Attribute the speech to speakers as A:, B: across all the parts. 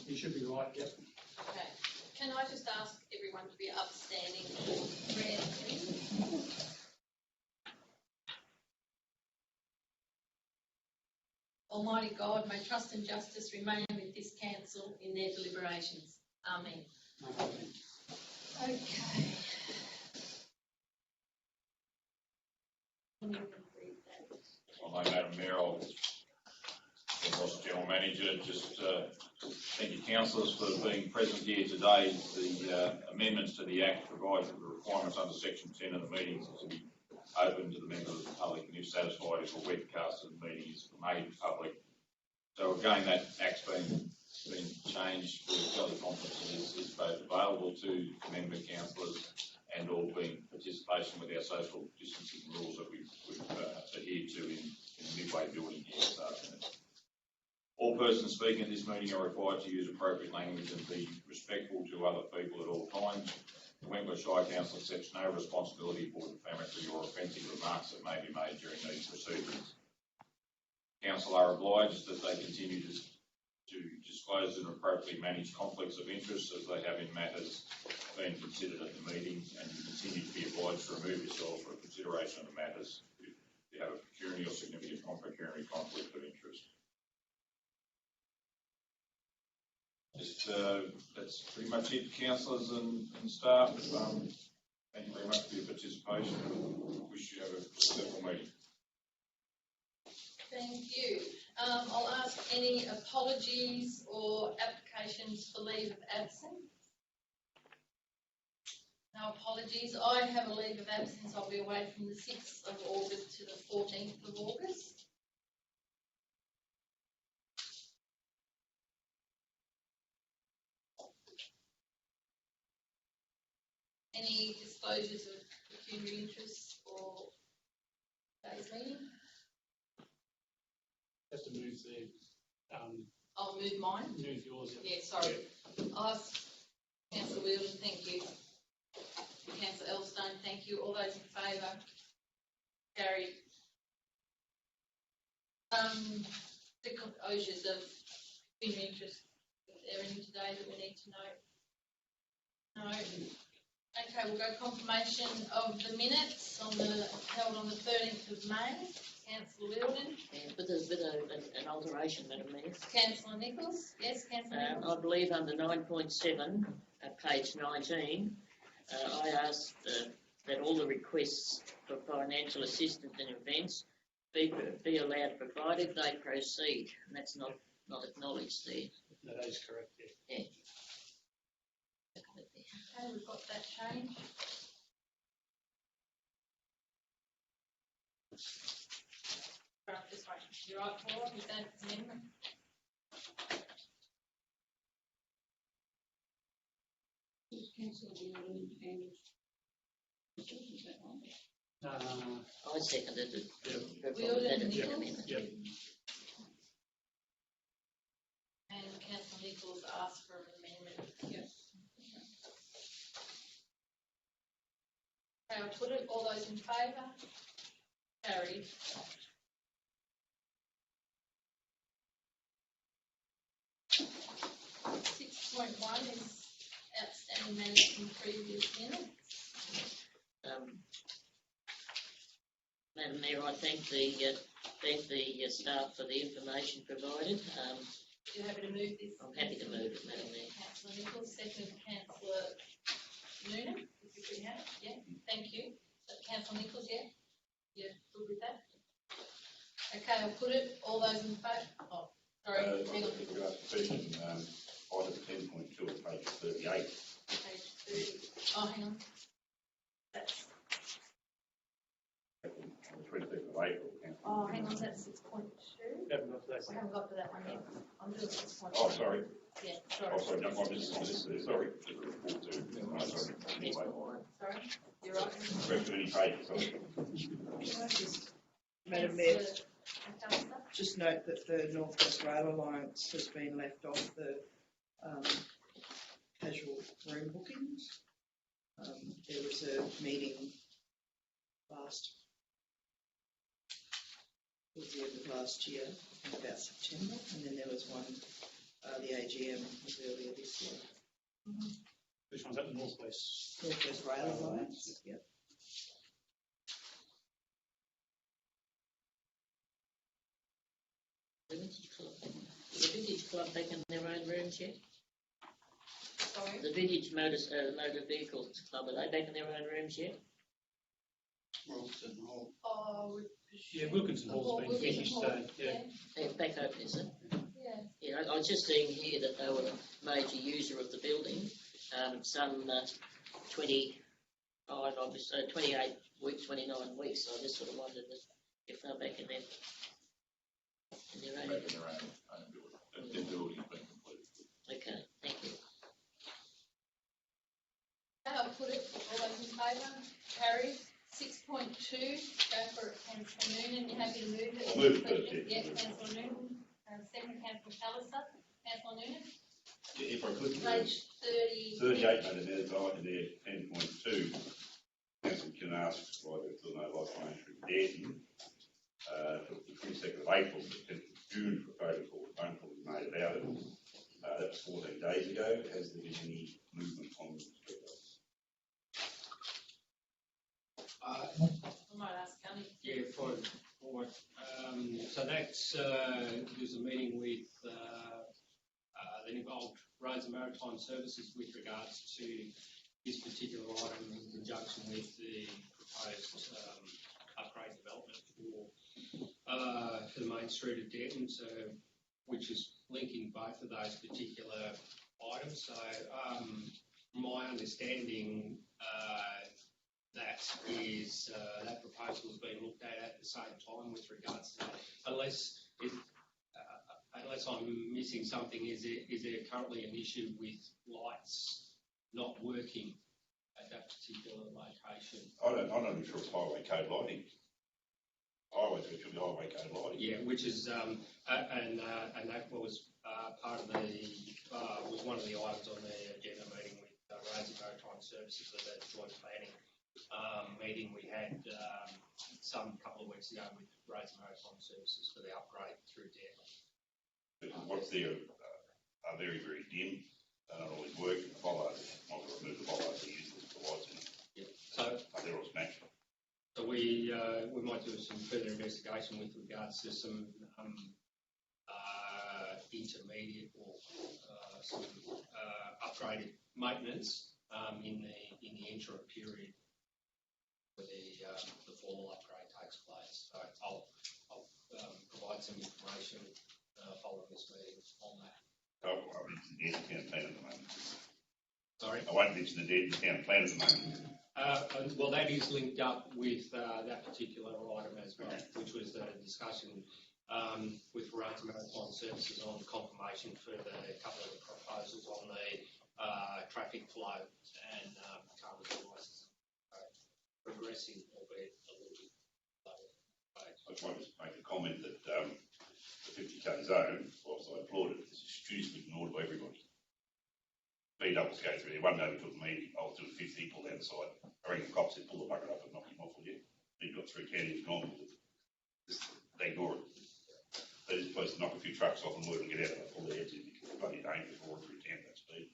A: You should be right, yep.
B: Okay. Can I just ask everyone to be upstanding for prayer, please? Almighty God, may trust and justice remain with this council in their deliberations. Amen.
A: Amen.
B: Okay. Can you read that?
C: Well, Madam Mayor, I'll Ross, General Manager, just thank you, councillors, for being present here today. The amendments to the Act provide for the requirements under Section 10 of the meetings to be open to the members of the public, and if satisfied, if a webcast of the meeting is made public. So again, that Act's been changed for teleconferencing is both available to member councillors and all being participation with our social distancing rules that we've adhered to in the Midway building here this afternoon. All persons speaking at this meeting are required to use appropriate language and be respectful to other people at all times. The Wentworth Shire Council accepts no responsibility for defamatory or offensive remarks that may be made during these proceedings. Council are obliged that they continue to disclose and appropriately manage conflicts of interest as they have in matters being considered at the meeting, and you continue to be obliged to remove yourselves from consideration of the matters if you have a pecuniary or significant non-pecuniary conflict of interest. That's pretty much it, councillors and staff. Thank you very much for your participation. Wish you have a successful meeting.
B: Thank you. I'll ask any apologies or applications for leave of absence. No apologies. I have a leave of absence. I'll be away from the 6th of August to the 14th of August. Any disclosures of pecuniary interests for today's meeting?
A: Has to move the.
B: I'll move mine.
A: Move yours.
B: Yeah, sorry. I'll ask Councillor Wheeldon, thank you. Councillor Elstone, thank you. All those in favour? Carried. Disclosures of pecuniary interest. Is there any today that we need to know? No. Okay, we'll go confirmation of the minutes held on the 13th of May. Councillor Wheeldon.
D: Yeah, with an alteration, Madam Mayor.
B: Councillor Nichols. Yes, Councillor Nichols.
D: I believe under 9.7, page 19, I asked that all the requests for financial assistance in events be allowed provided they proceed, and that's not acknowledged there.
A: No, that is correct, yeah.
D: Yeah.
B: Okay, we've got that change. Right, this one. You're right, Paula, with that amendment.
D: I seconded the amendment.
A: Yep.
B: And Councillor Nichols asked for an amendment. Yep. Okay, I'll put it. All those in favour? Carried. .1 is outstanding matters from previous minutes.
D: Madam Mayor, I thank the staff for the information provided.
B: You're happy to move this?
D: I'm happy to move it, Madam Mayor.
B: Councillor Nichols, second Councillor Noonan, if you could have. Yeah, thank you. Councillor Nichols, yeah? Yeah, good with that? Okay, I'll put it. All those in favour? Oh, sorry. Hang on.
C: Item 10.2 at page 38.
B: Page 30. Oh, hang on. That's.
C: On the 25th of April.
B: Oh, hang on. That's 6.2.
A: Haven't got to that.
B: We haven't got to that one yet. I'm doing 6.2.
C: Oh, sorry.
B: Yeah, sorry.
C: Oh, sorry. No, sorry. Anyway.
B: Sorry. You're right.
C: Correct 30 pages. Sorry.
E: Madam Mayor, just note that the North West Rail Alliance has been left off the casual room bookings. There was a meeting towards the end of last year, I think about September, and then there was one the AGM was earlier this year.
A: Which one's at the northwest?
E: Northwest Rail Alliance, yep.
D: The Vintage Club back in their own rooms yet?
B: Sorry?
D: The Vintage Motor Vehicles Club, are they back in their own rooms yet?
A: Wilkinson Hall.
B: Oh,
A: Yeah, Wilkinson Hall's been finished, yeah.
D: They're back open, is it?
B: Yeah.
D: Yeah, I was just seeing here that they were a major user of the building. Some 28 weeks, 29 weeks. So I just sort of wondered if they're back in their own.
C: Back in their own building. Their building's been completed.
D: Okay, thank you.
B: I'll put it, all those in favour? Carried. 6.2, go for it, Councillor Noonan. You happy to move it?
C: I'll move it first, yeah.
B: Yeah, Councillor Noonan. Second, Councillor Palliser. Councillor Noonan.
C: Yeah, if I could,
B: Page 30.
C: 38, made an edit item there, 10.2. Council can ask why there's still no life change from Danton. For the 22nd of April, the 10th of June, for a phone call was made about it. That was 14 days ago. Has there been any movement on the
B: I might ask Gunny.
A: Yeah, for so that's there's a meeting with that involved Roads and Maritime Services with regards to this particular item in conjunction with the proposed upgrade development for the main street of Denton, so which is linking both of those particular items. So my understanding that is that proposal has been looked at the same time with regards to that. Unless I'm missing something, is there currently an issue with lights not working at that particular location?
C: I'm not sure it's highway code lighting. Highways, which will be highway code lighting.
A: Yeah, which is and that was part of was one of the items on the agenda meeting with Roads and Maritime Services at that joint planning meeting we had some couple of weeks ago with Roads and Maritime Services for the upgrade through Denton.
C: What's there are very, very dim. They don't always work. The bollards, might remove the bollards they use with the lights in them.
A: Yep. So
C: they're all smashed.
A: So we might do some further investigation with regards to some intermediate or some upgraded maintenance in the interim period where the formal upgrade takes place. So I'll provide some information following this meeting on that.
C: I won't mention the Denton town plan at the moment.
A: Sorry?
C: I won't mention the Denton town plan at the moment.
A: Well, that is linked up with that particular item as well, which was the discussion with Roads and Maritime Services on confirmation for the couple of the proposals on the traffic flow and car devices. Progressing, albeit a little bit slower.
C: I just wanted to make a comment that the 50k zone, whilst I applaud it, is a stupid ignored by everybody. Beat up to go through there. One day we took the meeting, I was doing 50 pulled outside. I reckon the cops said, pull the bucket up and knock him off, will you? He got through county, gone. They ignore it. They just supposed to knock a few trucks off and work and get out of it, pull their heads in because it's bloody dangerous for through town that speed.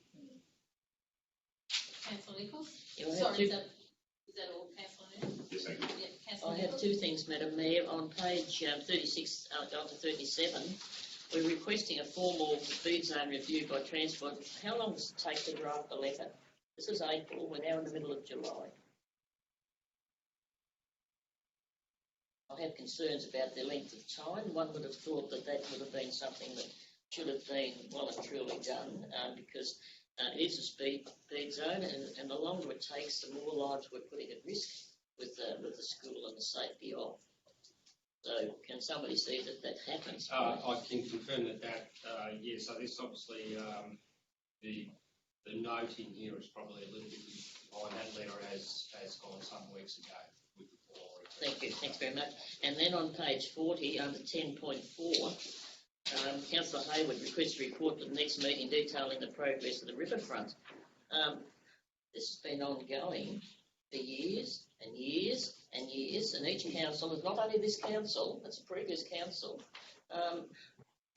B: Councillor Nichols?
D: Yeah,
B: Sorry, is that all, Councillor Noonan?
C: Yes, thank you.
B: Yeah, Councillor
D: I have
B: Nichols?
D: two things, Madam Mayor. On page 36 down to 37, we're requesting a formal speed zone review by Transport. How long does it take to draft the letter? This is April. We're now in the middle of July. I have concerns about the length of time. One would have thought that would have been something that should have been well and truly done because it is a speed zone, and the longer it takes, the more lives we're putting at risk with the school and the safety of. So, can somebody see that happens?
A: I can confirm that yes. So this obviously the note in here is probably a little bit behind. That letter has gone some weeks ago with the full.
D: Thank you. Thanks very much. And then on page 40, under 10.4. Councillor Hayward requests a report for the next meeting detailing the progress of the riverfront. This has been ongoing for years and years and years, and each council, is not only this council, it's a previous council,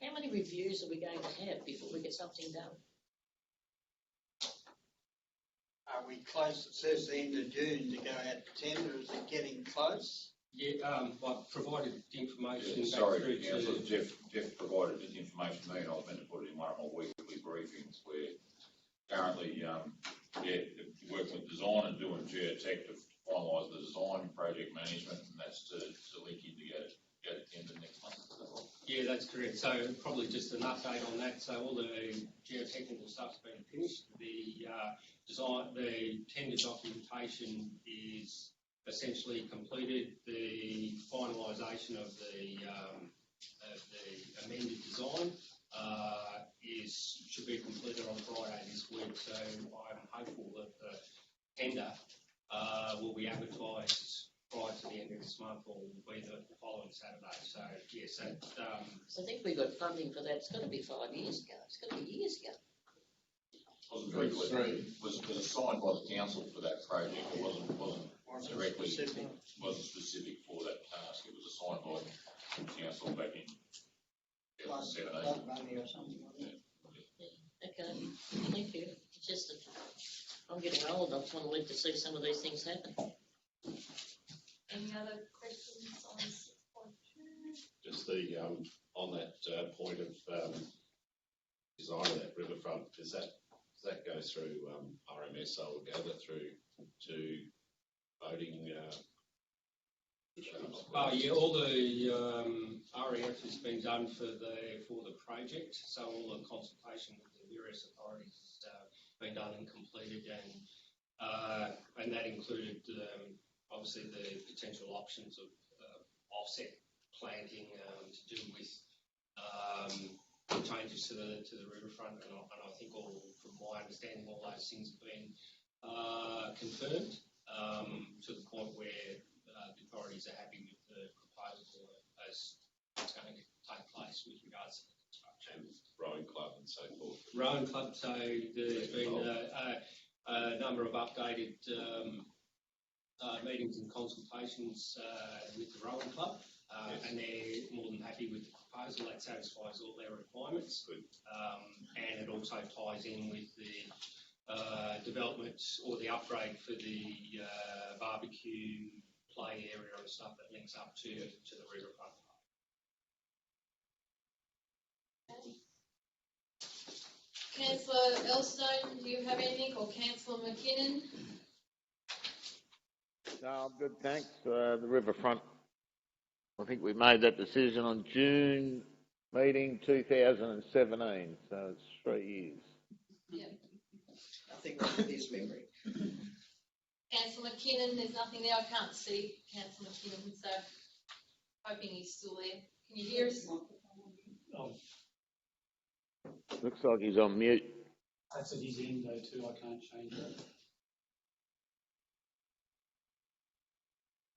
D: How many reviews are we going to have before we get something done?
F: Are we close? It says the end of June to go out to tender. Is it getting close?
A: Yeah, I've provided information back
C: Sorry,
A: through
C: Councillor,
A: to...
C: Jeff provided this information to me, and I was meant to put it in one of my weekly briefings where currently, working with design and doing geotech to finalise the design, project management, and that's to link in to go to tender next month.
A: Yeah, that's correct. So probably just an update on that. So all the geotechnical stuff's been finished. The design, the tender documentation is essentially completed. The finalisation of the amended design should be completed on Friday this week. So I'm hopeful that the tender will be advertised prior to the end of this month, or will be the following Saturday. So yes,
D: So I think we got funding for that. It's got to be 5 years ago. It's got to be years ago.
C: Wasn't very clear. Was assigned by the council for that project. It wasn't directly
F: specific.
C: Wasn't specific for that task. It was assigned by the council back in 2017.
F: Blood money or something like that.
D: Okay, thank you. It's just that I'm getting old. I just want to live to see some of these things happen.
B: Any other questions on 6.2?
G: Just the on that point of design of that riverfront, does that go through RMS? I will gather through to voting.
A: yeah, all the REF has been done for the project. So all the consultation with the various authorities has been done and completed, and that included obviously the potential options of offset planting to do with changes to the riverfront, and I think from my understanding, all those things have been confirmed to the point where the authorities are happy with the proposal as it's going to take place with regards to the construction.
G: And rowing club and so forth.
A: Rowing club, so there's been a number of updated meetings and consultations with the rowing club, and they're more than happy with the proposal. That satisfies all their requirements, and it also ties in with the development or the upgrade for the barbecue play area and stuff that links up to the riverfront.
B: Councillor Elstone, do you have anything, or Councillor McKinnon?
H: No, I'm good, thanks. The riverfront, I think we made that decision on June meeting 2017, so it's 3 years.
B: Yeah.
E: Nothing wrong with his memory.
B: Councillor McKinnon, there's nothing there. I can't see Councillor McKinnon, so hoping he's still there. Can you hear us?
H: Looks like he's on mute.
I: That's at his end though too, I can't change that.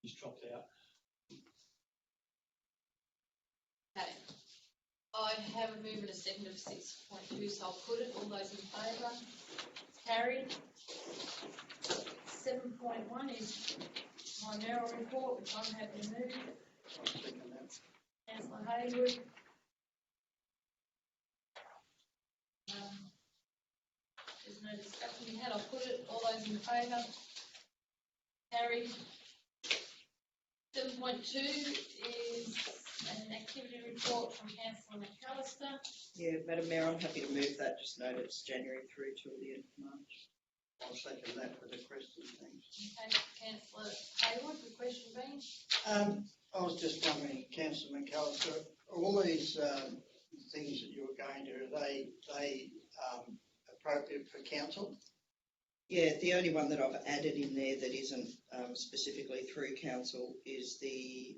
I: He's dropped out.
B: Okay. I have a move and a second of 6.2, so I'll put it. All those in favour? It's carried. 7.1 is my mayoral report, which I'm happy to move.
F: I'll second that.
B: Councillor Hayward. There's no discussion we had. I'll put it. All those in favour? Carried. 7.2 is an activity report from Councillor McAllister.
E: Yeah, Madam Mayor, I'm happy to move that. Just note it's January through till the end of March.
F: I'll second that with a question, thanks.
B: Okay, Councillor Hayward, the question being?
F: I was just wondering, Councillor McAllister, all these things that you were going to, are they appropriate for council?
E: Yeah, the only one that I've added in there that isn't specifically through council is the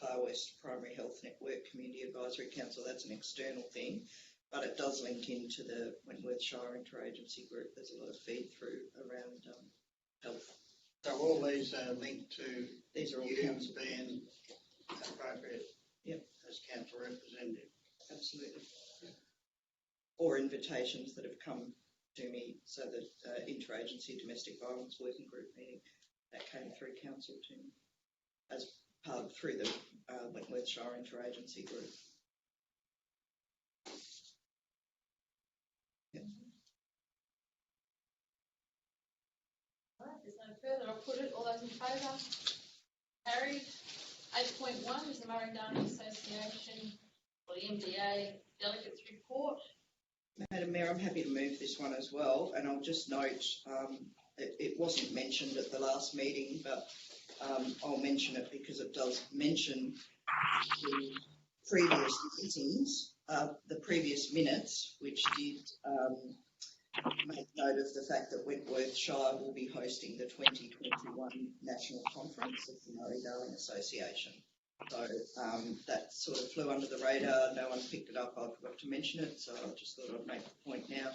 E: Far West Primary Health Network Community Advisory Council. That's an external thing, but it does link into the Wentworth Shire Interagency Group. There's a lot of feed through around health.
F: So all these are linked to
E: These are all
F: you
E: council.
F: being appropriate.
E: Yep.
F: As council representative.
E: Absolutely. Or invitations that have come to me, so that interagency domestic violence working group meeting that came through council to me as part through the Wentworth Shire Interagency Group.
B: put it. All those in favour? Carried. 8.1 is the Murray-Darling Association, or the MDA Delegates Report.
E: Madam Mayor, I'm happy to move this one as well, and I'll just note it wasn't mentioned at the last meeting, but I'll mention it because it does mention the previous meetings, the previous minutes, which did make note of the fact that Wentworth Shire will be hosting the 2021 National Conference of the Murray-Darling Association. So that sort of flew under the radar. No one picked it up. I forgot to mention it, so I just thought I'd make the point now.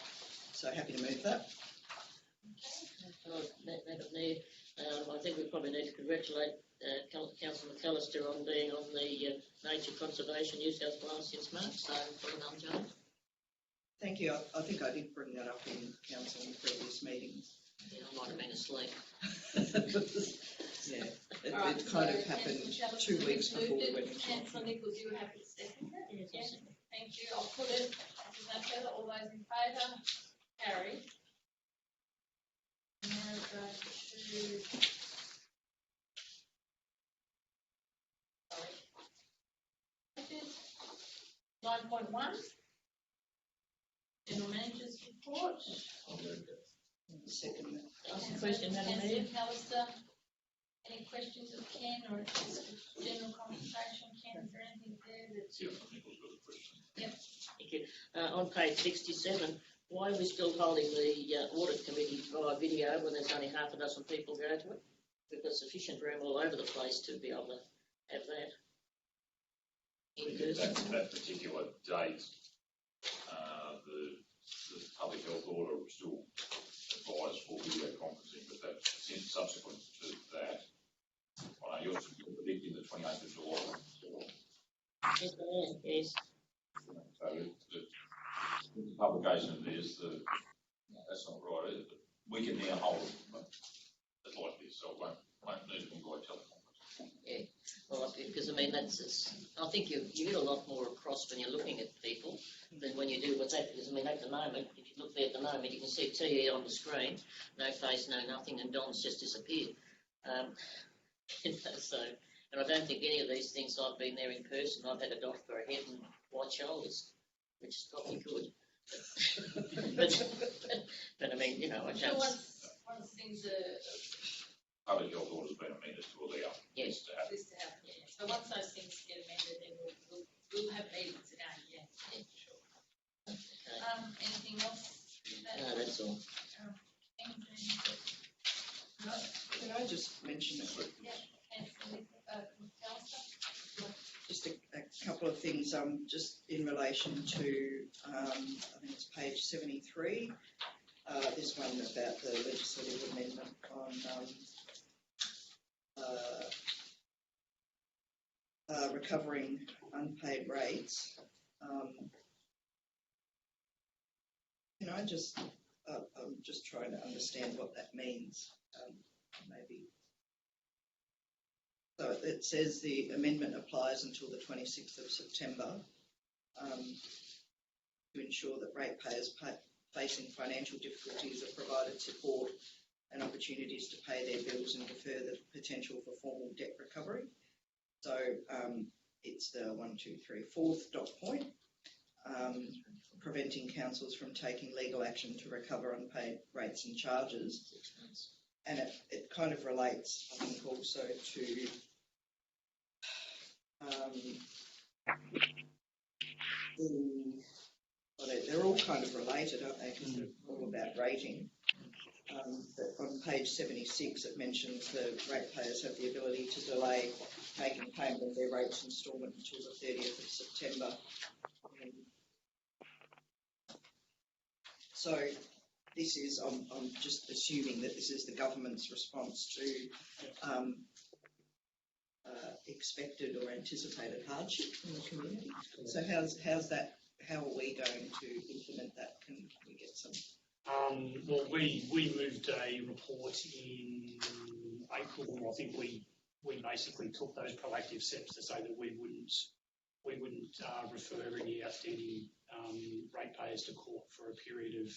E: So happy to move that.
D: Madam Mayor, I think we probably need to congratulate Councillor McAllister on being on the Nature Conservation New South Wales since March. So well done, John.
E: Thank you. I think I did bring that up in council in previous meetings.
D: Yeah, I might have been asleep.
E: Yeah,
B: Right,
E: it kind of
B: so
E: happened
B: Councillor
E: 2 weeks before we
B: moved
E: went
B: it.
E: into
B: Councillor Nichols, you were happy to second it?
D: Yes.
B: Thank you. I'll put it. There's no further. All those in favour? Carried. Now go to 9.1. General Manager's Report.
E: second.
D: Ask a question, Madam Mayor.
B: Councillor McAllister, any questions of Ken, or just a general conversation? Ken, is there anything there that's... Yep.
D: Thank you. On page 67, why are we still holding the audit committee via video when there's only half a dozen people go to it? We've got sufficient room all over the place to be able to have that. In person.
C: That particular date, the public health order was still advised for video conferencing, but that since subsequent to that, you're predicting the 28th of July.
D: Yes, I am. Yes.
C: So the publication of this, that's not right either. But we can now hold it like this, so it won't need to be by teleconference.
D: Yeah. Well, because I mean I think you get a lot more across when you're looking at people than when you do what's happening. Because I mean, at the moment, if you look there at the moment, you can see TE on the screen, no face, no nothing, and Don's just disappeared. So, and I don't think any of these things I've been there in person. I've had a dot for a head and white shoulders, which is probably good. but I mean, you know, I
B: So
D: don't.
B: once things are...
C: Public health order has been amended to allow
D: Yes.
C: this to happen.
B: This to happen, yeah. So once those things get amended, then we'll have meetings again, yeah. Sure.
D: Okay.
B: Anything else?
D: No, that's all.
B: No?
E: Can I just mention it?
B: Yeah. Councillor McAllister?
E: Just a couple of things, just in relation to, I think it's page 73, this one about the legislative amendment on recovering unpaid rates. Can I just, I'm just trying to understand what that means, maybe. So it says the amendment applies until the 26th of September to ensure that ratepayers facing financial difficulties are provided support and opportunities to pay their bills and defer the potential for formal debt recovery. So it's the 4th dot point, preventing councils from taking legal action to recover unpaid rates and charges.
D: 6 months.
E: And it kind of relates, I think, also to they're all kind of related, aren't they? Because they're all about rating. But on page 76, it mentions the ratepayers have the ability to delay making payment of their rates instalment until the 30th of September. So this is, I'm just assuming that this is the government's response to expected or anticipated hardship in the community. So how's that? How are we going to implement that? Can we get some?
I: Well, we moved a report in April, and I think we basically took those proactive steps to say that we wouldn't refer any outstanding ratepayers to court for a period of,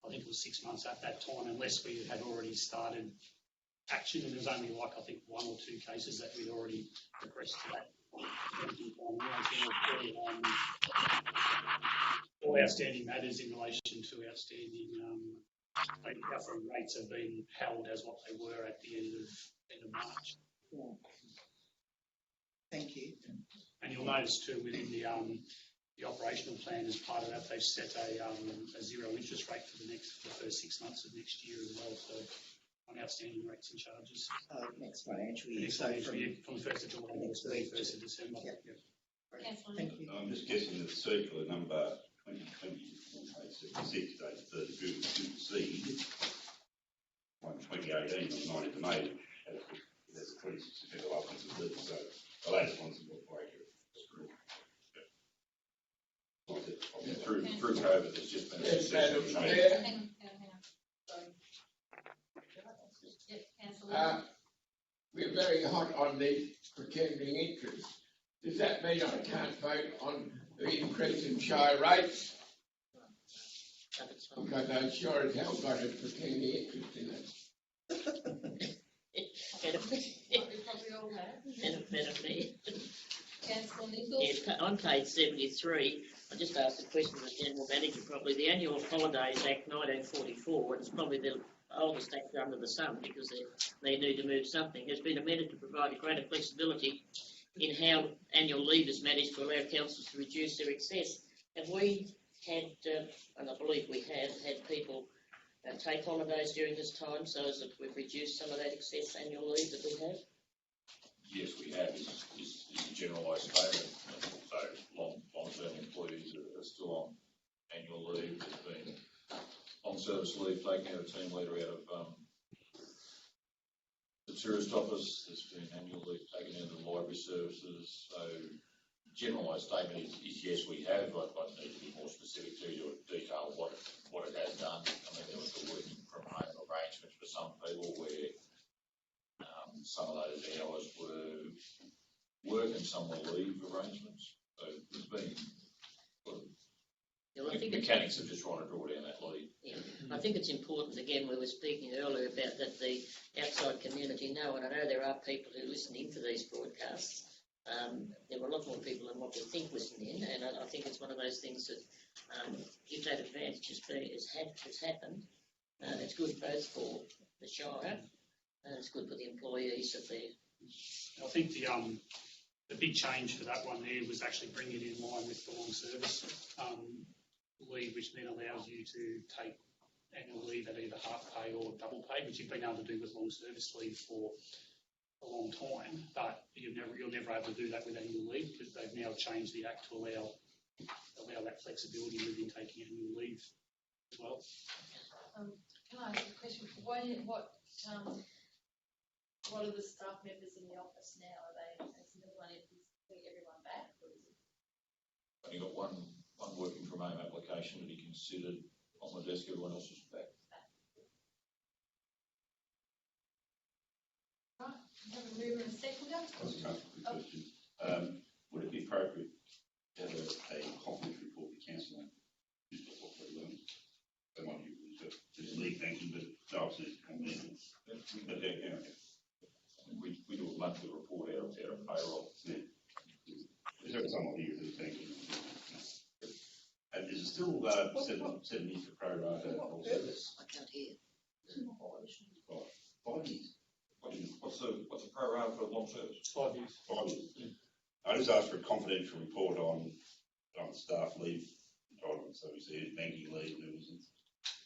I: I think it was 6 months at that time, unless we had already started action, and there's only like, I think, 1 or 2 cases that we'd already progressed to that. All outstanding matters in relation to outstanding recovery rates have been held as what they were at the end of March.
E: Thank you.
I: And you'll notice too within the operational plan, as part of that, they've set a zero interest rate for the first 6 months of next year as well. So on outstanding rates and charges.
E: Next financial year.
I: Next financial year from the 1st of July to the 31st of December.
E: Yep.
I: Yep.
E: Thank you.
G: I'm just guessing that circular number 2020, page 76, dated 3rd of June, supersede one 2018 on 9th of May, there's a 26 figure upwards of 30, so the latest one's more accurate. Through COVID, there's just been a succession of change.
B: Hang on. Sorry. Yep, councillor.
J: We're very hot on the pretending interest. Does that mean I can't vote on the increase in shire rates? Because I'm sure as hell got a pretending interest in it.
B: We probably all have.
D: Better.
B: Councillor Nichols.
D: Yeah, on page 73, I just asked a question of the General Manager probably. The Annual Holidays Act 1944, and it's probably the oldest act under the sun because they need to move something, has been amended to provide a greater flexibility in how annual leave is managed to allow councils to reduce their excess. Have we had, and I believe we have, had people take holidays during this time so as that we've reduced some of that excess annual leave that we have?
C: Yes, we have. It's a generalised statement. So long-term employees are still on annual leave. There's been on-service leave taken out of team leader out of the tourist office. There's been annual leave taken out of the library services. So generalised statement is yes, we have. I'd need to be more specific to you to detail what it has done. I mean, there was the working from home arrangements for some people where some of those hours were work and some were leave arrangements. So there's been mechanics of just trying to draw down that leave.
D: Yeah, I think it's important, again, we were speaking earlier about that the outside community know, and I know there are people who listen in to these broadcasts. There were a lot more people than what we think listen in, and I think it's one of those things that if that advantage has happened, it's good both for the Shire and it's good for the employees that they.
I: I think the big change for that one there was actually bringing it in line with the long service leave, which then allows you to take annual leave at either half pay or double pay, which you've been able to do with long service leave for a long time, but you're never able to do that with annual leave because they've now changed the Act to allow that flexibility within taking annual leave as well.
B: Can I ask a question? What are the staff members in the office now? Are they, has everyone back? Or is it?
C: Only got one working from home application to be considered on the desk. Everyone else is back.
B: Right, we have a mover and a seconder.
G: Question. Would it be appropriate to have a confidence report to council on just what we're doing? They might use it to leave thanking, but no, it's confidential. But we do a monthly report out of payroll. Yeah. Is there someone here who's thanking? Is it still 70 for pro rata?
D: I can't hear.
G: 5 years.
C: What's the pro rata for long service?
I: 5 years.
G: 5 years. I just asked for a confidential report on staff leave entitlement. So we see banking leave, and it was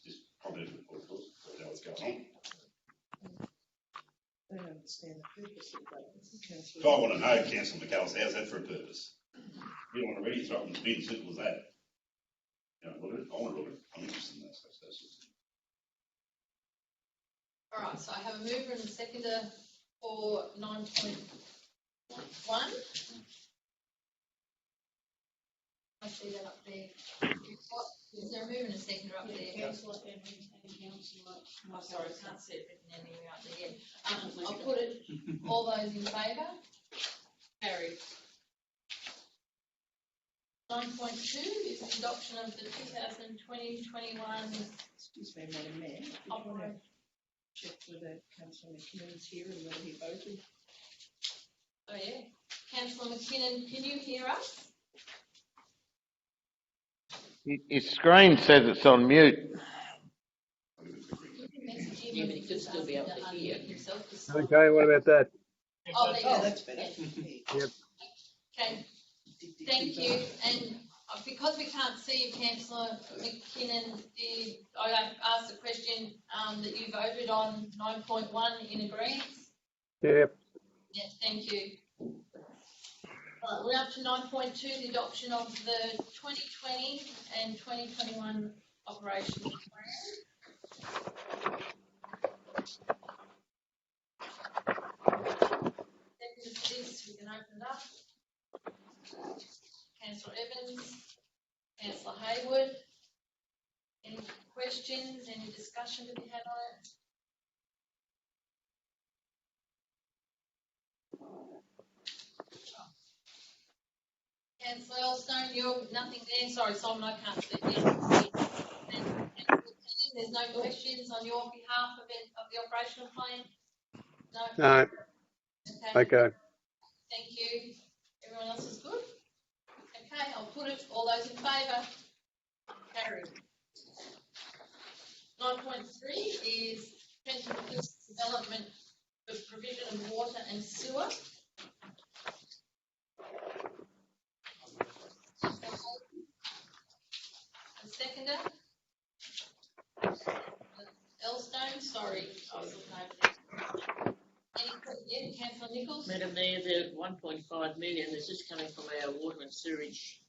G: just confidential report to us so we know what's going on.
E: I don't understand the purpose of that, Councillor.
G: So I want to know, Councillor McAllister, how's that for a purpose? You don't want to read it, so it's being as simple as that. You know, look at it. I want to look at it. I'm interested in that stuff.
B: All right, so I have a mover and a seconder for 9.1. I see that up there. Is there a mover and a seconder up there?
K: Councillor Evans and Councillor.
B: Oh, sorry, I can't see it written anywhere up there yet. I'll put it, all those in favour? Carried. 9.2 is the adoption of the 2020-21
E: Excuse me, Madam Mayor. check whether Councillor McKinnon's here and whether he voted.
B: Oh, yeah. Councillor McKinnon, can you hear us?
H: His screen says it's on mute.
D: Yeah, but he could still be able to hear.
L: Okay, what about that?
B: Oh, there you
E: Oh,
B: go.
E: that's better.
L: Yep.
B: Okay, thank you. And because we can't see you, Councillor McKinnon, I asked the question that you voted on 9.1 in agreement.
L: Yep.
B: Yes, thank you. Right, we're up to 9.2, the adoption of the 2020 and 2021 operational plan. Second to this, we can open it up. Councillor Evans, Councillor Hayward. Any questions, any discussion to be had on it? Councillor Elstone, you're nothing there. Sorry, Simon, I can't see you. There's no questions on your behalf of the operational plan? No?
L: No. Okay.
B: Thank you. Everyone else is good? Okay, I'll put it. All those in favour? Carried. 9.3 is transport development for provision of water and sewer. A seconder. Elstone, sorry, I was looking over there. Any Councillor Nichols?
D: Madam Mayor, the 1.5 million, is this coming from our water and sewage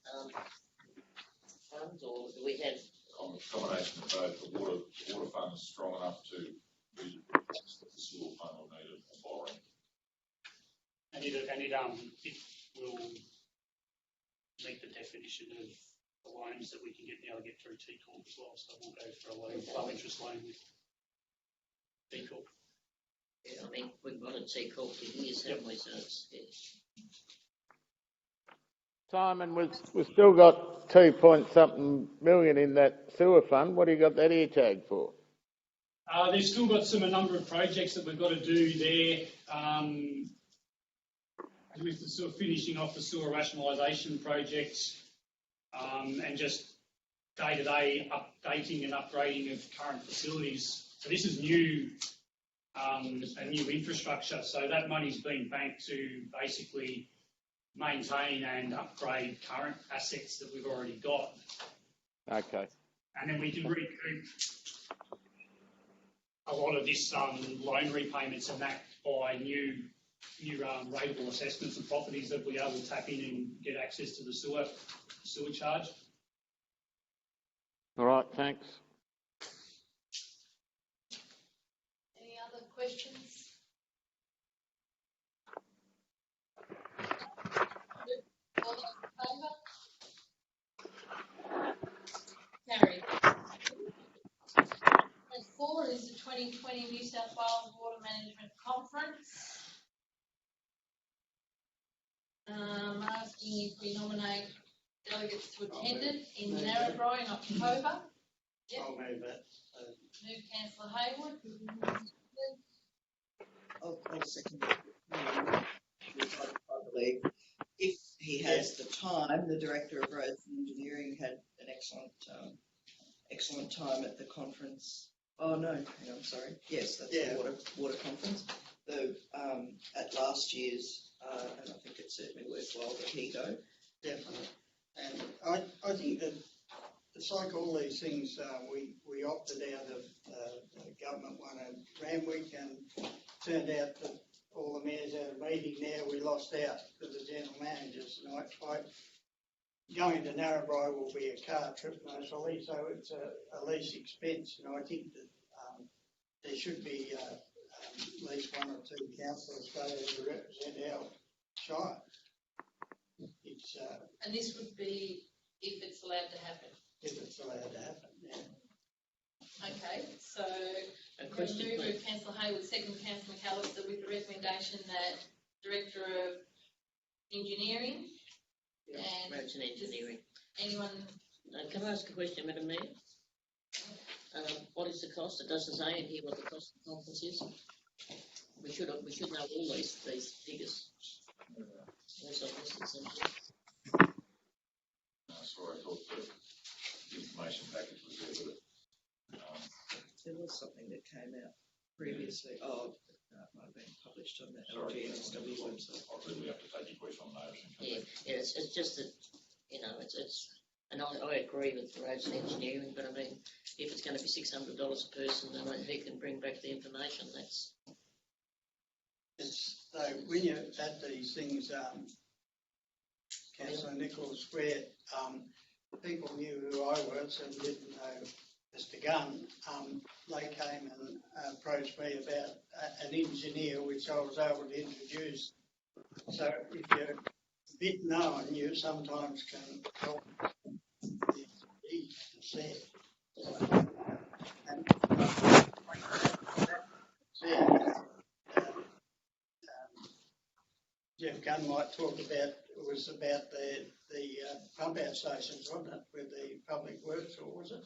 D: funds, or do we have?
C: On the combination of both, the water fund is strong enough to be the sewer fund will need a borrowing.
I: And it will meet the definition of the loans that we can now get through T-Corp as well. So we'll go for a low interest loan with T-Corp.
D: Yeah, I mean, we've got a T-Corp for years, haven't we? So it's, yeah.
H: Simon, we've still got 2-point-something million in that sewer fund. What do you got that ear tag for?
I: They've still got a number of projects that we've got to do there. With the sort of finishing off the sewer rationalisation project, and just day-to-day updating and upgrading of current facilities. So this is new, a new infrastructure. So that money's been banked to basically maintain and upgrade current assets that we've already got. Okay. And then we can recoup a lot of this loan repayments and that by new rateable assessments and properties that we are able to tap in and get access to the sewer charge.
H: All right, thanks.
B: Any other questions? All those in favour? Carried. 4 is the 2020 New South Wales Water Management Conference. Asking if we nominate delegates to attend it in Narrabri in October. Yep.
F: I'll move that.
B: Move Councillor Hayward.
E: I'll second it. I believe if he has the time, the Director of Roads and Engineering had an excellent time at the conference. Oh no, hang on, sorry. Yes, that's the water conference. At last year's, and I think it's certainly worthwhile that he go.
F: Definitely. And I think that it's like all these things, we opted out of the government one at Randwick, and turned out that all the mayors had a meeting there. We lost out to the general managers. And going to Narrabri will be a car trip mostly, so it's a least expense. And I think that there should be at least 1 or 2 councillors go to represent our shire.
B: And this would be if it's allowed to happen.
F: If it's allowed to happen, yeah.
B: Okay, so
D: A question,
B: move
D: please.
B: with Councillor Hayward, second Councillor McAllister, with the recommendation that Director of Engineering and
D: Roads and Engineering.
B: anyone.
D: Can I ask a question, Madam Mayor? What is the cost? It doesn't say in here what the cost of the conference is. We should know all these figures. Also listed somewhere.
C: Sorry, I thought the information package was there with it.
E: There was something that came out previously. Oh, it might have been published on the LGNSW website.
C: I'll really have to take your question on notice.
D: Yeah, it's just that, it's and I agree with roads and engineering, but I mean, if it's going to be $600 a person, then he can bring back the information.
F: It's, so when you add these things, Councillor Nichols, where people knew who I was and didn't know Mr. Gunn, they came and approached me about an engineer which I was able to introduce. So if you're a bit known, you sometimes can help the deed said. And Jeff Gunn might talk about, it was about the pump out stations, wasn't it, with the public works, or was it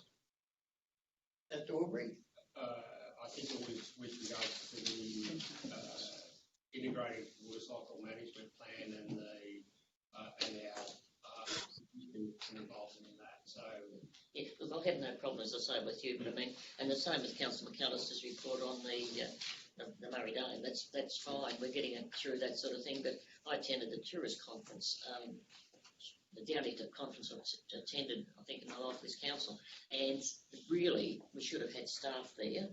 F: at Dorbury?
A: I think it was with regards to the integrated water cycle management plan and our involvement in that. So
D: Yeah, look, I have no problem, as I say, with you, but I mean, and the same as Councillor McAllister's report on the Murray Dome, that's fine. We're getting it through that sort of thing. But I attended the tourist conference, the only conference I attended, I think, in my life as council, and really we should have had staff there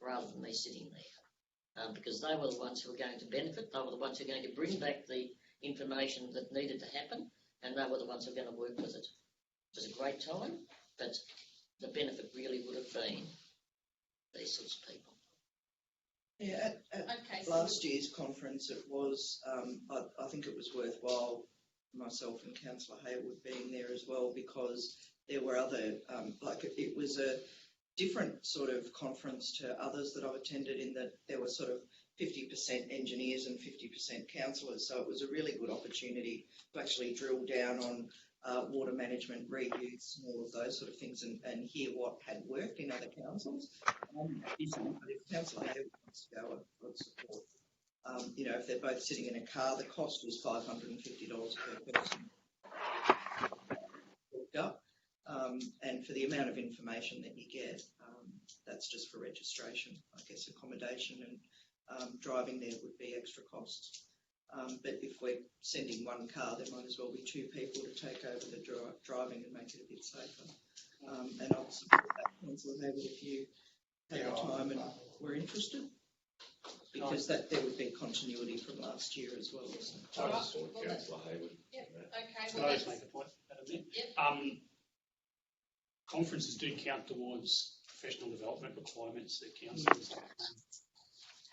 D: rather than me sitting there, because they were the ones who were going to benefit. They were the ones who were going to bring back the information that needed to happen, and they were the ones who were going to work with it. It was a great time, but the benefit really would have been these sorts of people.
E: Yeah, at last year's conference, it was, I think it was worthwhile myself and Councillor Hayward being there as well, because there were other, it was a different sort of conference to others that I've attended, in that there were sort of 50% engineers and 50% councillors. So it was a really good opportunity to actually drill down on water management, reuse, and all of those sort of things, and hear what had worked in other councils. If Councillor Hayward wants to go, I would support. If they're both sitting in a car, the cost was $550 per person. Up. And for the amount of information that you get, that's just for registration. I guess accommodation and driving there would be extra costs. But if we're sending one car, there might as well be two people to take over the driving and make it a bit safer. And I'll support that, Councillor Hayward, if you had the time and were interested, because there would be continuity from last year as well. So.
G: I just thought Councillor Hayward.
B: Yep. Okay.
I: Can I just make a point?
B: Yep.
I: Conferences do count towards professional development requirements that councillors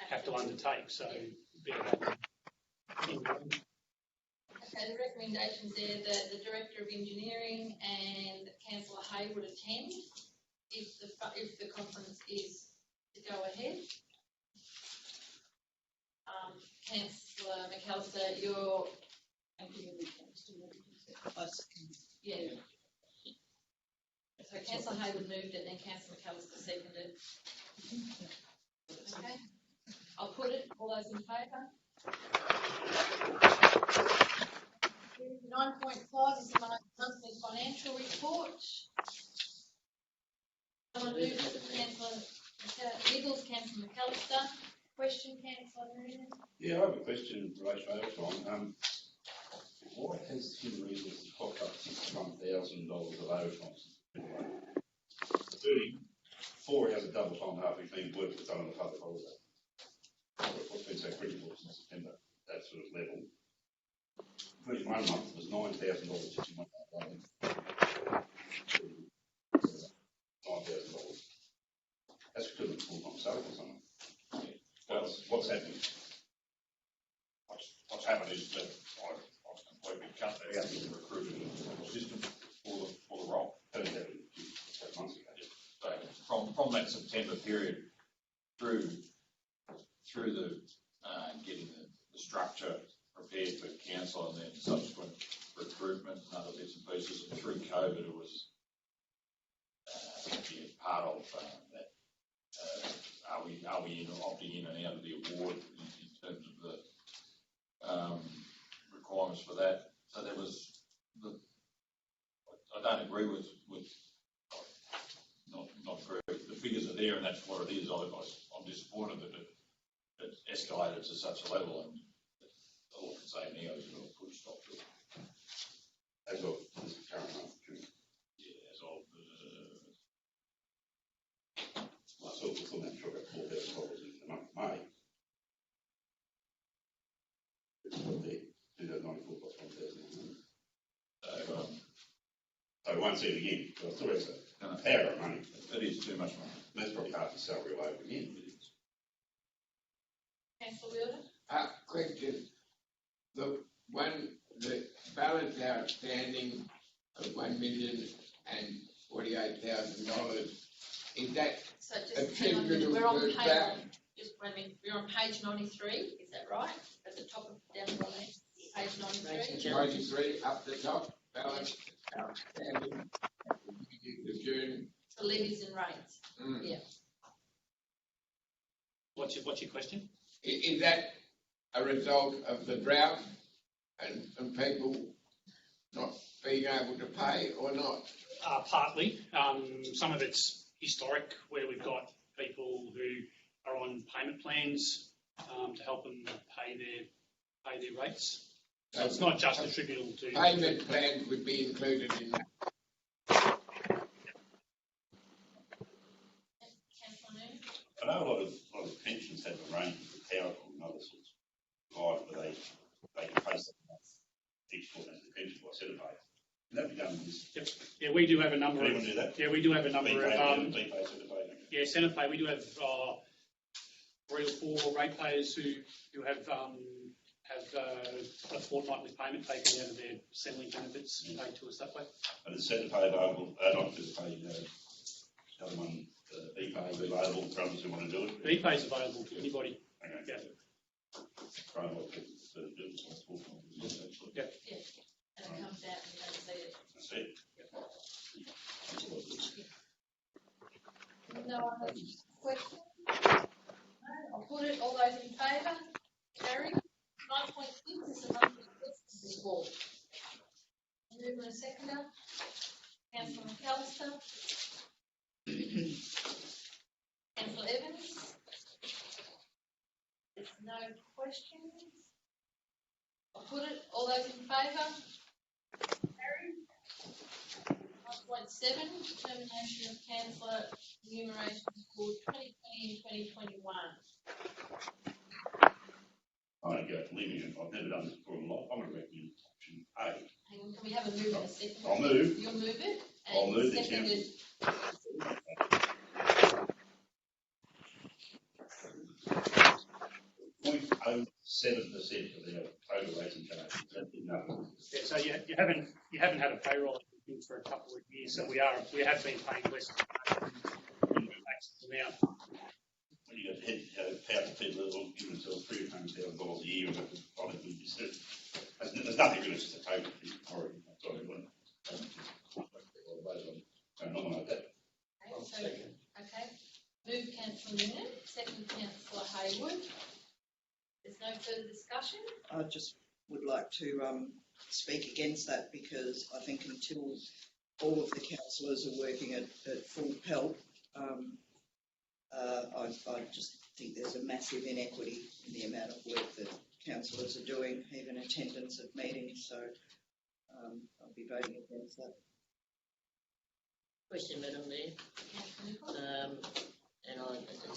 I: have to undertake. So,
B: Okay, the recommendations there that the Director of Engineering and Councillor Hayward attend if the conference is to go ahead. Councillor McAllister, you're... Yeah. So Councillor Hayward moved it, and then Councillor McAllister seconded. Okay. I'll put it. All those in favour? 9.5 is the monthly financial report. Someone move it. Councillor Nichols, Councillor McAllister. Question, Councillor Marina?
M: Yeah, I have a question in relation to overtime. Why has Human Resources cocked up $61,000 of overtime? 4 hours of double time half we've work that's done on the public holiday. What's been so critical since September, that sort of level. 31 month was $9,000, $61,000. $9,000. That's equivalent to full-time salary or something. What's happening?
C: What's happened is that I've completely cut that out of the recruitment system for the role.
M: That happened 8 months ago.
C: So from that September period through the getting the structure prepared for council and then subsequent recruitment and other bits and pieces, and through COVID, it was part of are we opting in and out of the award in terms of the requirements for that. So there was I don't agree with not agree. The figures are there and that's what it is. I'm disappointed that it escalated to such a level, and all I can say now is we'll put a stop to it.
M: As of this current month, June.
C: Yeah, as of
M: Myself, it's on that truck at $4,000 in the month of May. It's got there, 2094 plus 1,000. So I won't see it again, but I still have a power of money.
C: it is too much money.
M: That's probably half the salary all over again.
B: Councillor Wheeler?
J: Question. The balance outstanding of $1,048,000, is that
B: So just hang on a minute,
J: attributable
B: we're on
J: to
B: page,
J: that?
B: just wait a minute, we're on page 93, is that right? At the top of, down the bottom, page 93?
J: 93 up the top, balance outstanding to June.
B: The levies and rates, yeah.
I: What's your question?
J: Is that a result of the drought and people not being able to pay or not?
I: Partly. Some of it's historic, where we've got people who are on payment plans to help them pay their rates. So it's not just attributable to
J: Payment plans would be included in that.
M: I know a lot of pensions have arrangements with PowerPoint and other sorts of providers where they can pay something each foot as the pension by set of pay. Can that be done with this?
I: Yep. Yeah, we do have a number
M: Anyone do that?
I: Yeah, we do have a number of
M: BPay, set of pay.
I: yeah, Senate pay. We do have 3 or 4 ratepayers who have a fortnightly payment taken out of their assembly benefits and paid to us that way.
M: And is set of pay available? Not just pay. The other one, BPay, is available for others who want to do it.
I: BPay is available to anybody.
M: Okay.
I: Yeah.
M: Try and look at the business.
I: Yeah.
B: Yeah, and it comes out and you don't see it.
M: That's it.
B: No one has questions? No, I'll put it, all those in favour? Carried. 9.6 is the monthly business report. Mover and seconder. Councillor McAllister. Councillor Evans. There's no questions. I'll put it, all those in favour? Carried. 9.7, determination of councillor remuneration for 2020 and 2021.
M: I'm going to go for living it. I've never done this before in my life. I'm going to recommend option A.
B: Hang on, can we have a move and a second?
M: I'll move.
B: You'll move it? And
M: I'll move the
B: seconded. .07% of their total rating charge. That's enough.
I: Yeah, so you haven't had a payroll for a couple of years, so we have been paying less now.
M: When you got powerful people that will give themselves $300,000 a year, and that's probably be certain. There's nothing really, it's just a total thing. Sorry, everyone. Don't nominate that.
B: Okay. Move councillor Noonan, second councillor Haywood. There's no further discussion.
E: I just would like to speak against that, because I think until all of the councillors are working at full pelt, I just think there's a massive inequity in the amount of work that councillors are doing, even attendance at meetings. So I'll be voting against that.
D: Question, Madam Mayor.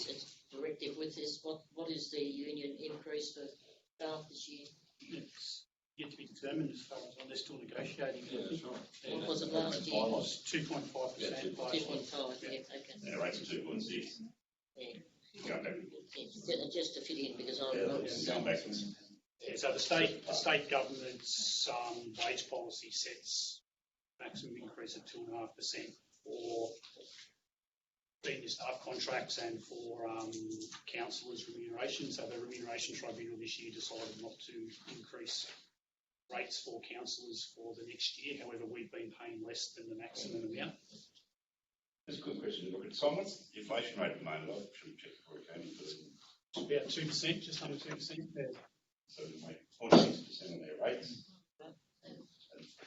D: It's directive with this. What is the union increase for staff this year?
I: It's yet to be determined as far as they're still negotiating.
C: Yeah, that's right.
D: What was it last year?
I: It was 2.5%.
D: Yeah, 2.5, yeah, okay.
M: Their rates are 2.6.
D: Yeah.
M: Going back.
D: Yeah, just to fit in, because
M: Going backwards.
I: Yeah, so the state government's wage policy sets maximum increase of 2.5% for senior staff contracts and for councillors' remuneration. So the remuneration tribunal this year decided not to increase rates for councillors for the next year. However, we've been paying less than the maximum amount.
M: That's a good question to look at. Simon, what's the inflation rate at the moment? I should have checked before it came in, but
I: About 2%, just under 2%. Yeah.
M: so we make 46% on their rates. And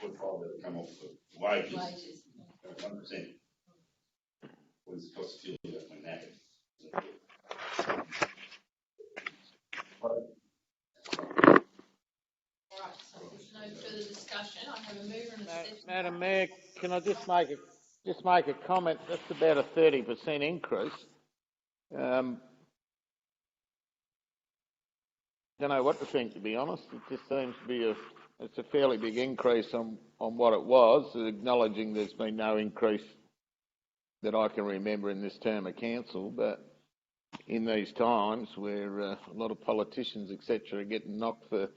M: 45% that will come off the wages. 1%. What is the cost of fuel that went that?
B: Alright, so there's no further discussion. I have a mover and a second.
H: Madam Mayor, can I just make a comment? That's about a 30% increase. Don't know what to think, to be honest. It just seems to be it's a fairly big increase on what it was, acknowledging there's been no increase that I can remember in this term of council, but in these times where a lot of politicians, etc., are getting knocked for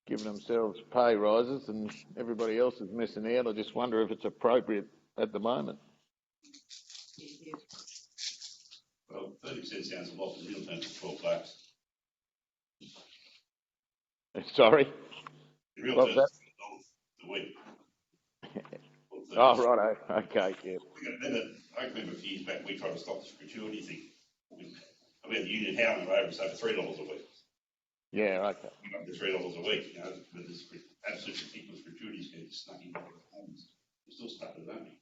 H: giving themselves pay rises and everybody else is missing out, I just wonder if it's appropriate at the moment.
M: Well, 30% sounds a lot, but in real terms it's $12.
H: Sorry?
M: In real
H: What's
M: terms,
H: that?
M: $12 a week.
H: Oh, right, okay, yeah.
M: I remember a few years back we tried to stop this gratuity thing. We had the union housing over over $3 a week.
H: Yeah, okay.
M: We got to $3 a week, with this absolutely ridiculous gratuities getting snuck into the homes. We're still stuck with it, aren't we?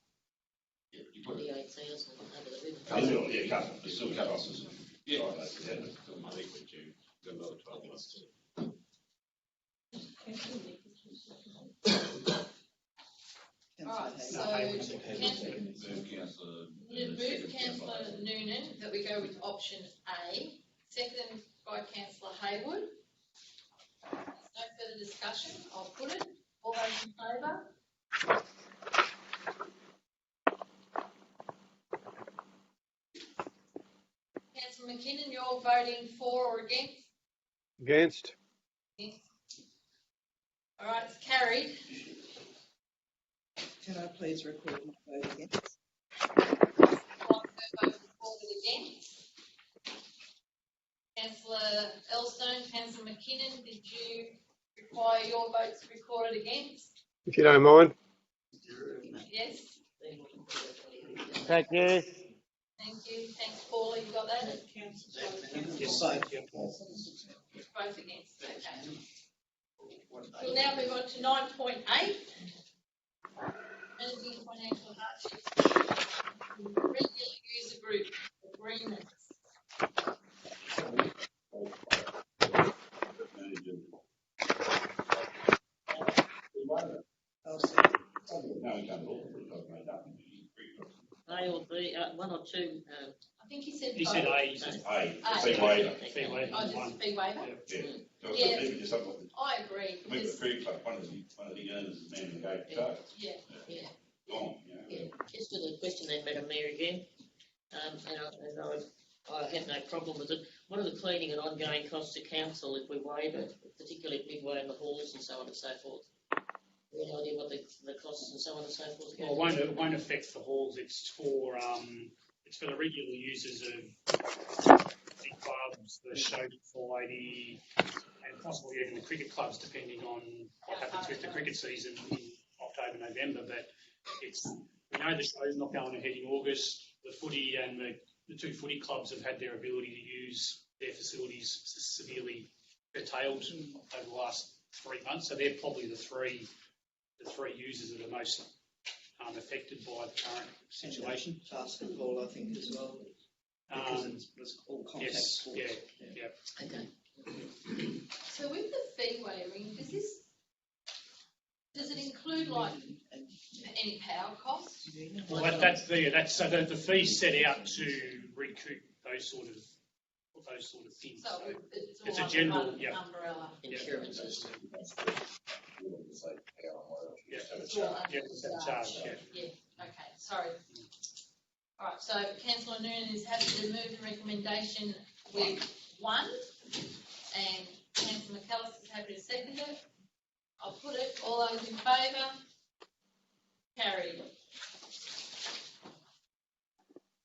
D: Yeah, but you put the 8,000 over the river.
M: Yeah, cut. It's still cut off. Yeah, I think
G: we do. Got another 12 months.
B: Alright, so move Councillor Noonan that we go with option A, second by Councillor Haywood. No further discussion, I'll put it. All those in favour? Councillor McKinnon, you're voting for or against?
L: Against?
B: Against. Alright, it's carried.
E: Can I please record my vote against?
B: Vote recorded against. Councillor Elstone, Councillor McKinnon, did you require your votes recorded against?
L: If you don't mind.
B: Yes.
H: Thank you.
B: Thank you. Thanks, Paula. You got that?
I: Yes.
B: Both against. Okay. We'll now move on to 9.8. Managing financial hardship. Regular user group agreements.
D: A or B, one or two.
B: I think he said
I: He
B: both.
I: said A. He said
M: fee waiver.
I: Fee waiver.
B: Oh, just fee waiver?
M: Yeah.
B: Yeah. I agree.
M: The Member Food Club, one of the owners is man in the gate charge.
B: Yeah.
M: Gone,
D: Yeah, just to the question then, Madam Mayor, again, I have no problem with it. What are the cleaning and ongoing costs to council if we waive it, particularly if we waive the halls and so on and so forth? Any idea what the costs and so on and so forth are?
I: Well, it won't affect the halls. It's for the regular users of the clubs, the show society, and possibly even the cricket clubs, depending on what happens with the cricket season in October, November. But we know the show's not going ahead in August. The footy and the two footy clubs have had their ability to use their facilities severely curtailed over the last 3 months. So they're probably the three users that are most affected by the current situation.
E: Basketball, I think, as well. Because it's all contact sports.
D: Yeah. Okay.
B: So with the fee waiving, does it include like any power costs?
I: Well, the fee's set out to recoup those sort of things.
B: So
I: it's
B: all
I: a general
B: umbrella.
D: Insurances.
I: Charge.
B: Yeah. Okay. Sorry. All right. So Councillor Noonan is happy to move the recommendation with 1, and Councillor McAllister is happy to second it. I'll put it. All those in favour? Carried.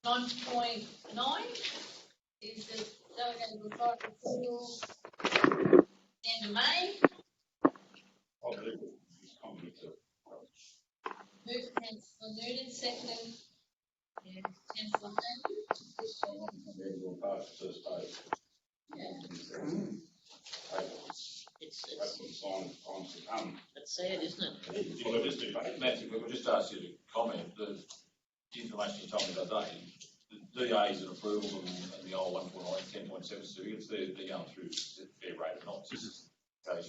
B: 9.9 is the delegated authority approval end of May. Move Councillor Noonan, seconded Yeah, councillor Hammond.
C: We'll pass the first page.
D: It's sad, isn't it?
C: Matthew, we will just ask you to comment. The information you told me the other day, the DA's an approval and the old 1.9, 10.7 certificates, they're going through the fair rate, not just.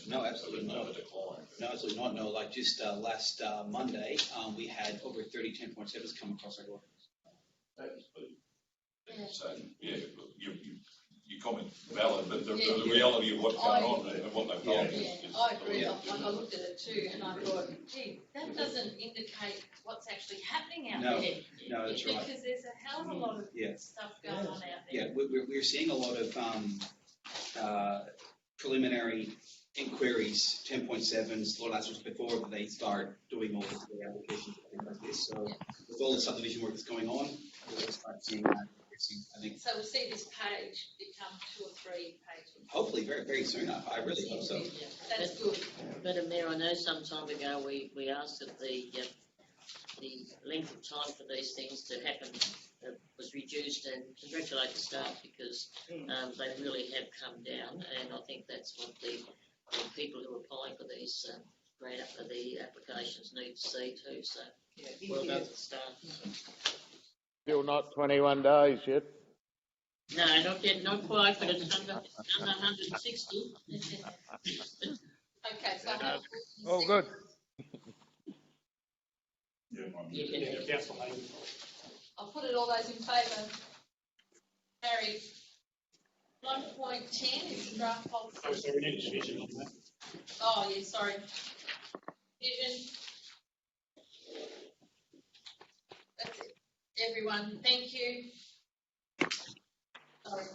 N: No, absolutely not.
C: Decline.
N: No, absolutely not. No, like just last Monday, we had over 30 10.7s come across our door.
C: So, yeah, your comment valid, but the reality of what's going on and what they've told you.
B: I agree. I looked at it too, and I thought, gee, that doesn't indicate what's actually happening out there.
N: No, that's right.
B: Because there's a hell of a lot of stuff going on out there.
N: Yeah, we're seeing a lot of preliminary inquiries, 10.7s, a lot of that before they start doing all the applications and things like this. So with all the subdivision work that's going on, we'll start seeing that. I think.
B: So we'll see this page become 2 or 3 pages.
N: Hopefully very, very soon. I really hope so.
B: Yeah, that's good.
D: Madam Mayor, I know some time ago we asked that the length of time for these things to happen was reduced, and congratulate the staff because they really have come down, and I think that's what the people who are applying for these the applications need to see too. So well done to the staff.
H: Still not 21 days yet.
D: No, not yet, not quite, but it's under 160.
B: Okay, so
H: Oh, good.
I: Councillor Hammond.
B: I'll put it all those in favour. Carried. 1.10 is the draft policy.
I: Oh, so we need a division on that.
B: Oh, yeah, sorry. Division. That's it. Everyone, thank you. Sorry.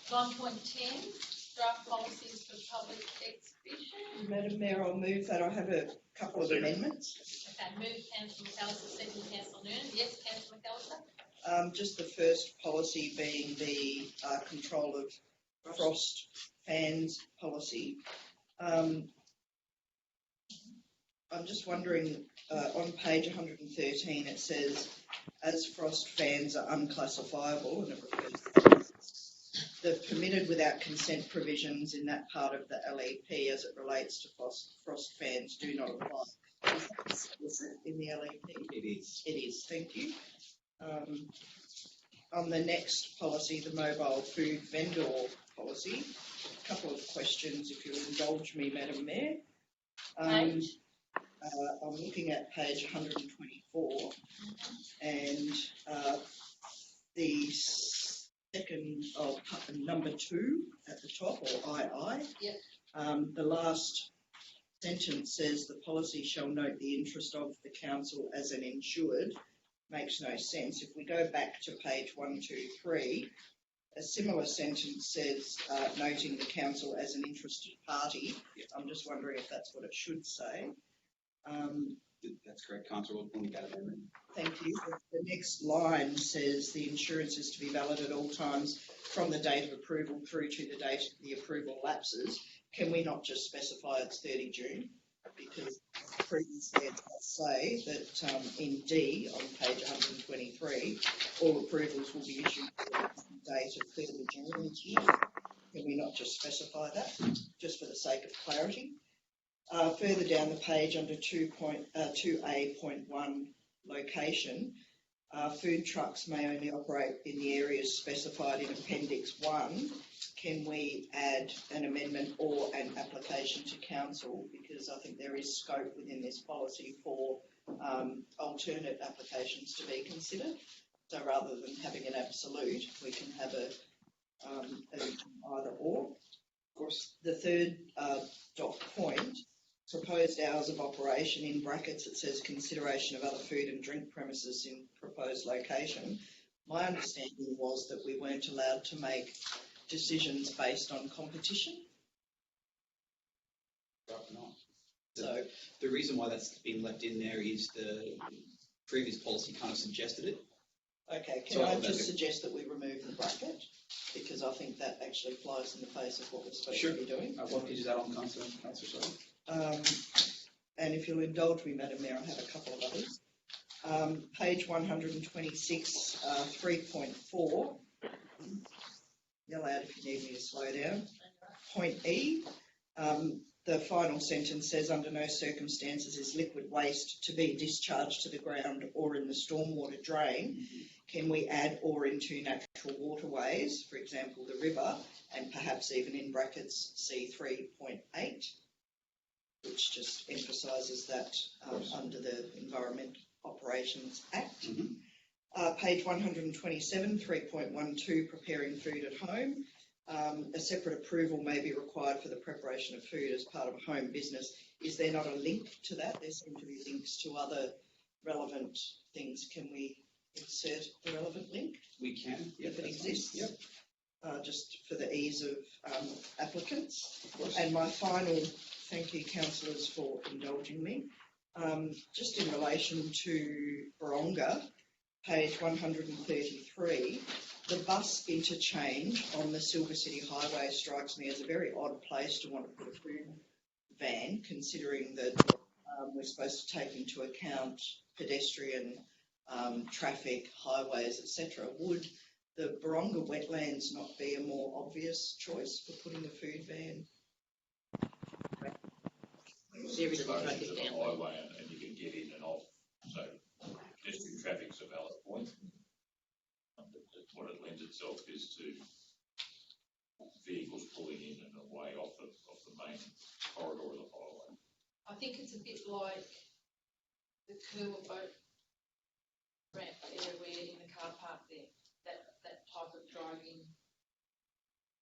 B: 1.10, draft policies for public exhibition.
E: Madam Mayor, I'll move that. I have a couple of amendments.
B: Okay, move Councillor McAllister, second Councillor Noonan. Yes, Councillor McAllister.
E: Just the first policy being the control of frost fans policy. I'm just wondering, on page 113 it says, as frost fans are unclassifiable, and it refers to the permitted without consent provisions in that part of the LEP as it relates to frost fans do not apply. Is it in the LEP?
N: It is.
E: It is, thank you. On the next policy, the mobile food vendor policy, a couple of questions, if you'll indulge me, Madam Mayor. I'm looking at page 124, and the second of number 2 at the top, or II.
B: Yep.
E: The last sentence says the policy shall note the interest of the council as an insured. Makes no sense. If we go back to page 123, a similar sentence says noting the council as an interested party. I'm just wondering if that's what it should say.
N: That's correct, Councillor. We'll make that amendment.
E: Thank you. The next line says the insurance is to be valid at all times from the date of approval through to the date the approval lapses. Can we not just specify it's 30 June? Because previously it does say that in D on page 123, all approvals will be issued on the date of 30 June each year. Can we not just specify that, just for the sake of clarity? Further down the page under 2A.1 location, food trucks may only operate in the areas specified in Appendix 1. Can we add an amendment or an application to council? Because I think there is scope within this policy for alternate applications to be considered. So rather than having an absolute, we can have an either or. Of course, the third dot point, proposed hours of operation, in brackets it says consideration of other food and drink premises in proposed location. My understanding was that we weren't allowed to make decisions based on competition.
N: No. So the reason why that's been left in there is the previous policy kind of suggested it.
E: Okay, can I just suggest that we remove the bracket? Because I think that actually flies in the face of what we're supposed to be doing.
N: What page is that on, Councillor? Sorry.
E: And if you'll indulge me, Madam Mayor, I have a couple of others. Page 126, 3.4. Yell out if you need me to slow down. Point E, the final sentence says, under no circumstances is liquid waste to be discharged to the ground or in the stormwater drain. Can we add or into natural waterways, for example, the river, and perhaps even in brackets C3.8, which just emphasises that under the Environment Operations Act. Page 127, 3.12, preparing food at home. A separate approval may be required for the preparation of food as part of a home business. Is there not a link to that? There seem to be links to other relevant things. Can we insert the relevant link?
N: We can,
E: if it exists.
N: Yep.
E: Just for the ease of applicants. And my final, thank you councillors for indulging me, just in relation to Baronga, page 133, the bus interchange on the Silver City Highway strikes me as a very odd place to want to put a food van, considering that we're supposed to take into account pedestrian traffic, highways, etc. Would the Baronga wetlands not be a more obvious choice for putting a food van?
D: Series of the
C: Close
D: traffic
C: to the
D: down.
C: highway and you can get in and off. So pedestrian traffic's a valid point. What it lends itself is to vehicles pulling in and away off the main corridor of the highway.
B: I think it's a bit like the Kerwa boat ramp area where in the car park there, that type of driving.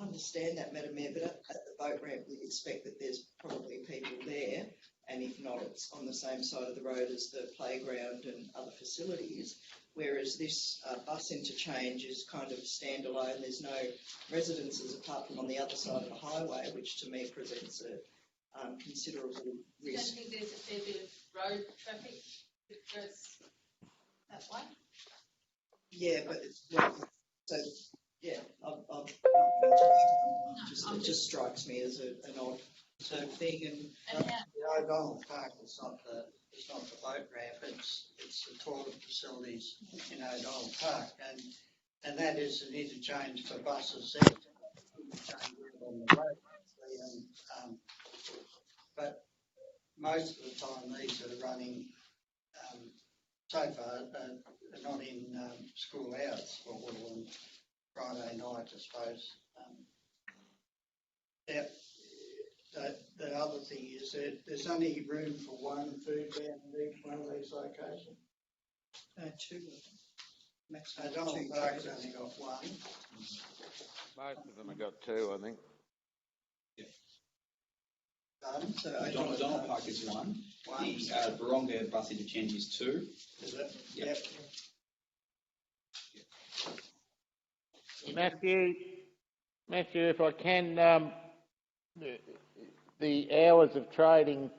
E: I understand that, Madam Mayor, but at the boat ramp we expect that there's probably people there, and if not, it's on the same side of the road as the playground and other facilities, whereas this bus interchange is kind of standalone. There's no residences apart from on the other side of the highway, which to me presents a considerable
B: You don't
E: risk.
B: think there's a fair bit of road traffic that goes that way?
E: Yeah, but it's, so, yeah, it just strikes me as an odd sort of thing.
B: And how,
F: The O'Donnell Park is not the boat ramp, it's the toilet facilities in O'Donnell Park, and that is an interchange for buses there. Interchange on the road, actually, but most of the time these are running so far not in school hours, or on Friday night, I suppose. The other thing is that there's only room for one food van in each one of these locations.
E: Two, maximum
F: O'Donnell
E: two
F: Park's
E: traders.
F: only got one.
H: Most of them have got two, I think.
E: So
N: O'Donnell Park is one. The Baronga bus interchange is two.
F: Is it?
N: Yep.
H: Matthew, if I can, the hours of trading,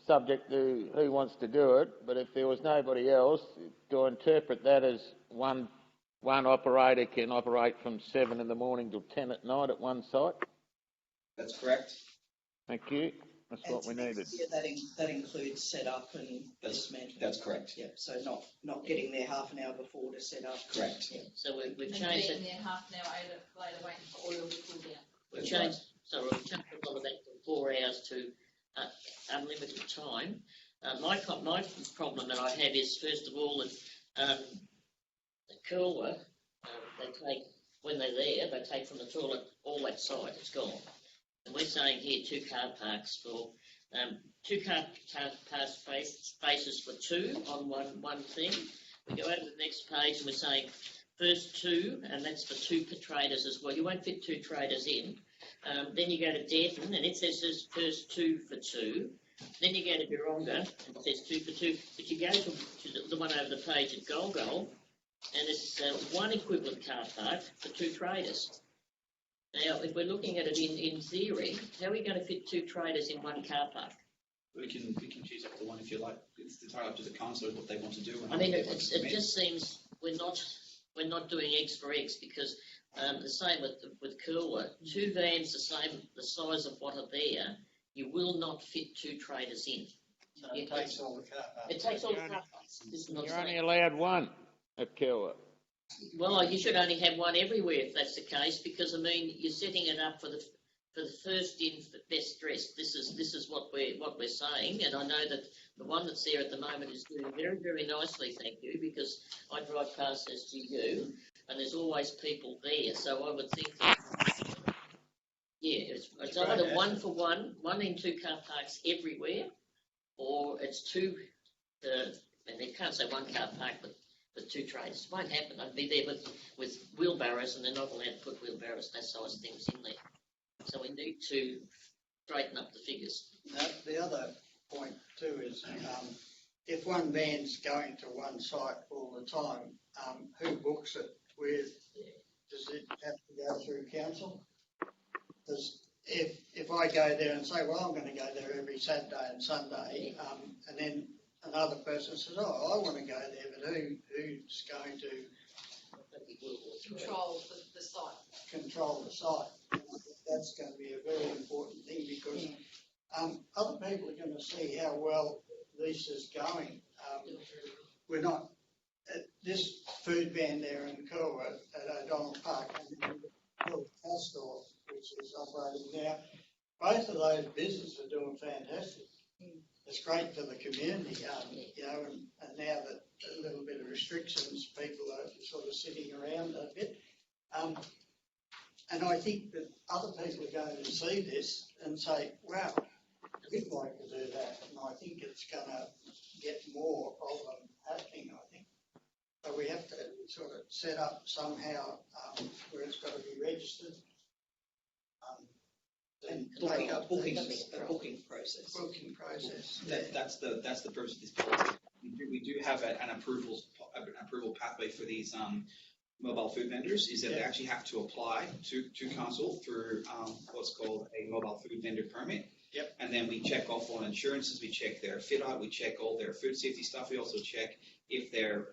H: subject to who wants to do it, but if there was nobody else, do I interpret that as one operator can operate from 7 in the morning till 10 at night at one site?
N: That's correct.
H: Thank you. That's what we needed.
E: Yeah, that includes set up and dismantling.
N: That's correct.
E: Yeah, so not getting there half an hour before to set up.
N: Correct.
E: Yeah.
D: So we've
B: and
D: changed
B: being
D: it.
B: there half an hour later waiting for oil to cool down.
D: We've changed a lot of that from 4 hours to unlimited time. My problem that I have is, first of all, that the Kerwa, they take, when they're there, they take from the toilet all that site, it's gone. And we're saying here 2 car parks for, 2 car park spaces for 2 on one thing. We go over to the next page and we're saying first 2, and that's for 2 traders as well. You won't fit 2 traders in. Then you go to Devon, and it says first 2 for 2. Then you go to Baronga, and it says 2 for 2. But you go to the one over the page at Golgol, and it's 1 equivalent car park for 2 traders. Now, if we're looking at it in theory, how are we going to fit 2 traders in 1 car park?
N: We can choose up to one if you like. It's entirely up to the council what they want to do. And
D: I mean,
N: how
D: it
N: they want to commit.
D: just seems we're not doing X for X, because the same with Kerwa, 2 vans the size of what are there, you will not fit 2 traders in.
F: So it takes all the car parks.
D: It takes all the car parks. This is not
H: You're
D: saying-
H: only allowed one at Kilworth.
D: Well, you should only have one everywhere if that's the case, because I mean you're setting it up for the first in, best dressed. This is what we're saying, and I know that the one that's there at the moment is doing very, very nicely. Thank you, because I drive past SGU, and there's always people there. So I would think, yeah, it's either one for one in two car parks everywhere, or it's two. And they can't say one car park, but two trays. It won't happen. I'd be there with wheelbarrows, and they're not allowed to put wheelbarrows, that size things in there. So we need to straighten up the figures.
F: The other point too is, if one van's going to one site all the time, who books it? Does it have to go through council? Because if I go there and say, well, I'm going to go there every Saturday and Sunday, and then another person says, oh, I want to go there, but who's going to
B: Control the site.
F: control the site? That's going to be a very important thing, because other people are going to see how well this is going. We're not at this food van there in Kilworth at O'Donnell Park and the house store, which is operating now. Both of those businesses are doing fantastic. It's great for the community, and now that a little bit of restrictions, people are sort of sitting around a bit. And I think that other people are going to see this and say, wow, we'd like to do that. And I think it's going to get more of them happening, I think. So we have to sort of set up somehow where it's got to be registered. And take up
N: a booking process.
F: Booking process.
N: That's the purpose of this policy. We do have an approval pathway for these mobile food vendors, is that they actually have to apply to council through what's called a mobile food vendor permit.
F: Yep.
N: And then we check off on insurances, we check their fit out, we check all their food safety stuff. We also check if their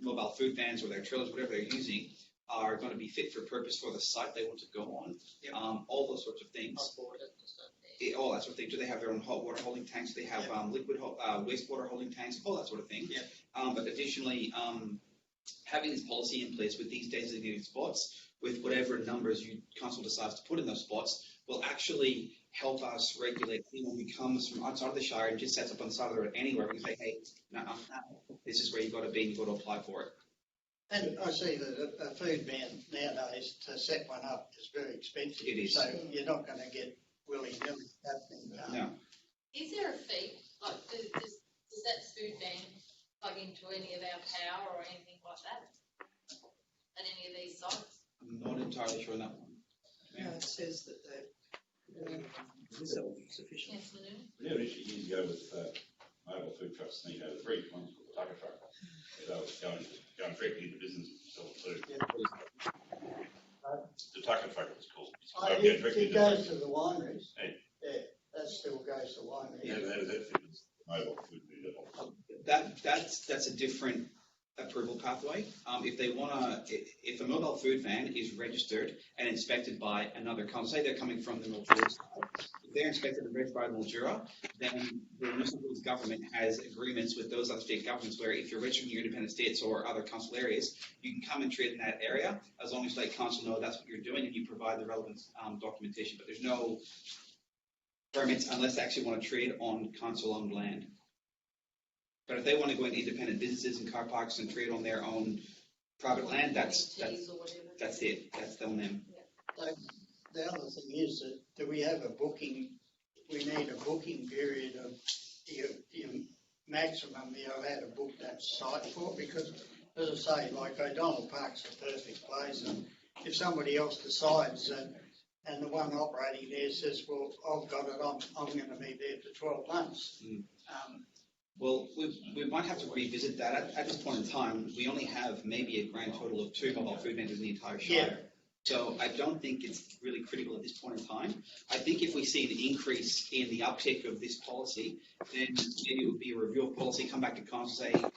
N: mobile food vans or their trailers, whatever they're using, are going to be fit for purpose for the site they want to go on. Yep. All those sorts of things. All that sort of thing. Do they have their own hot water holding tanks? Do they have liquid wastewater holding tanks? All that sort of thing.
F: Yep.
N: But additionally, having this policy in place with these designated spots, with whatever numbers council decides to put in those spots, will actually help us regulate anyone who comes from outside of the Shire and just sets up on the side of the road anywhere. We can say, hey, no, this is where you've got to be and you've got to apply for it.
F: And I see that a food van nowadays, to set one up, is very expensive.
N: It is.
F: So you're not going to get willy-nilly happening.
N: No.
B: Is there a fee? Like, does that food van plug into any of our power or anything like that at any of these sites?
N: I'm not entirely sure on that one.
E: No, it says that they're self-sufficient.
B: Yes, Lou?
M: Yeah, initially years ago with mobile food trucks, the three ones called the tucker truck. So going directly into business and selling food.
F: Yeah.
M: The tucker truck it's called.
F: It goes to the wineries.
M: Hey.
F: Yeah, that still goes to wineries.
M: Yeah, that fits mobile food vendor.
N: That's a different approval pathway. If a mobile food van is registered and inspected by another council, say they're coming from the Mildura side, if they're inspected and registered by Mildura, then the municipal government has agreements with those other state governments where if you're registered in your independent states or other council areas, you can come and trade in that area as long as state council know that's what you're doing and you provide the relevant documentation. But there's no permits unless they actually want to trade on council-owned land. But if they want to go into independent businesses and car parks and trade on their own private land, that's it. That's on them.
F: So the other thing is that we have we need a booking period of your maximum you're allowed to book that site for, because as I say, like O'Donnell Park's a perfect place, and if somebody else decides and the one operating there says, well, I've got it, I'm going to be there for 12 months.
N: Well, we might have to revisit that. At this point in time, we only have maybe a grand total of 2 mobile food vendors in the entire Shire.
F: Yeah.
N: So I don't think it's really critical at this point in time. I think if we see an increase in the uptake of this policy, then maybe it would be a review of policy, come back to council, say, I'd like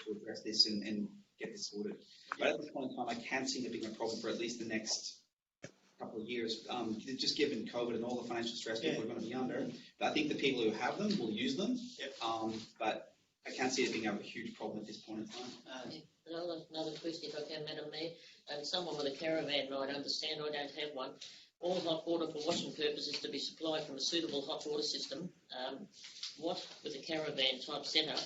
N: to address this and get this sorted. But at this point in time, I can't see there being a problem for at least the next couple of years, just given COVID and all the financial stress people are going to be under. But I think the people who have them will use them. But I can't see it being a huge problem at this point in time.
D: Another question, if I can, Madam Mayor. Someone with a caravan might understand. I don't have one. All hot water for washing purposes to be supplied from a suitable hot water system. What, with a caravan type setup,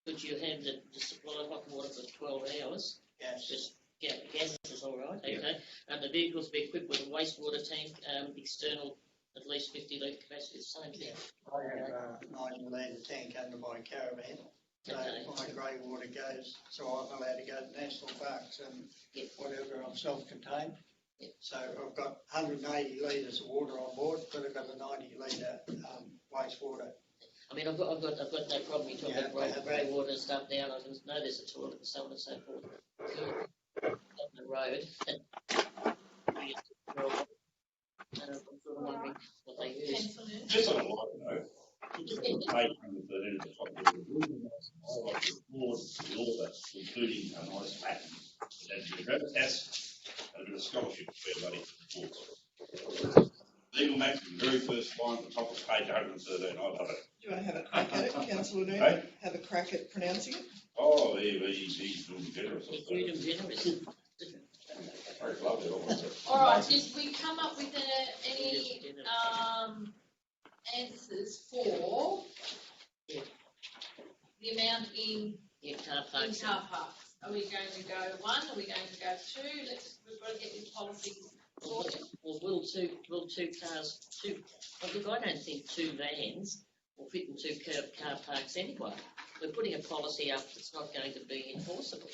D: could you have the supply of hot water for 12 hours?
F: Yes.
D: Just gas is all right.
C: Yeah.
D: Okay. The vehicles be equipped with a wastewater tank, external, at least 50 litre capacity. Same thing.
F: I have a 90 litre tank under my caravan. So my grey water goes, so I'm allowed to go to national parks and whatever, I'm self-contained. So I've got 180 litres of water on board, but I've got a 90 litre wastewater.
D: I mean, I've got no problem. You talk about grey water and stuff down. I didn't know there's a toilet and so on and so forth. On the road. I'm sort of wondering what they use.
M: Just on a lighter note, just the patrons that enter the top of the building, I like to applaud the author, including a nice pattern. That's a bit of scholarship for everybody. Legal Max, the very first line at the top of page 113. I love it.
E: Do you want to have a crack at it, Councillor Noonan?
M: Hey?
E: Have a crack at pronouncing it?
M: Oh, he's doing generous.
D: Food and generous.
M: Very lovely.
B: All right, did we come up with any answers for the amount in
D: car parks?
B: Are we going to go 1? Are we going to go 2? We've got to get this policy sorted.
D: Well, will two cars, look, I don't think 2 vans will fit in 2 car parks anyway. We're putting a policy up that's not going to be enforceable.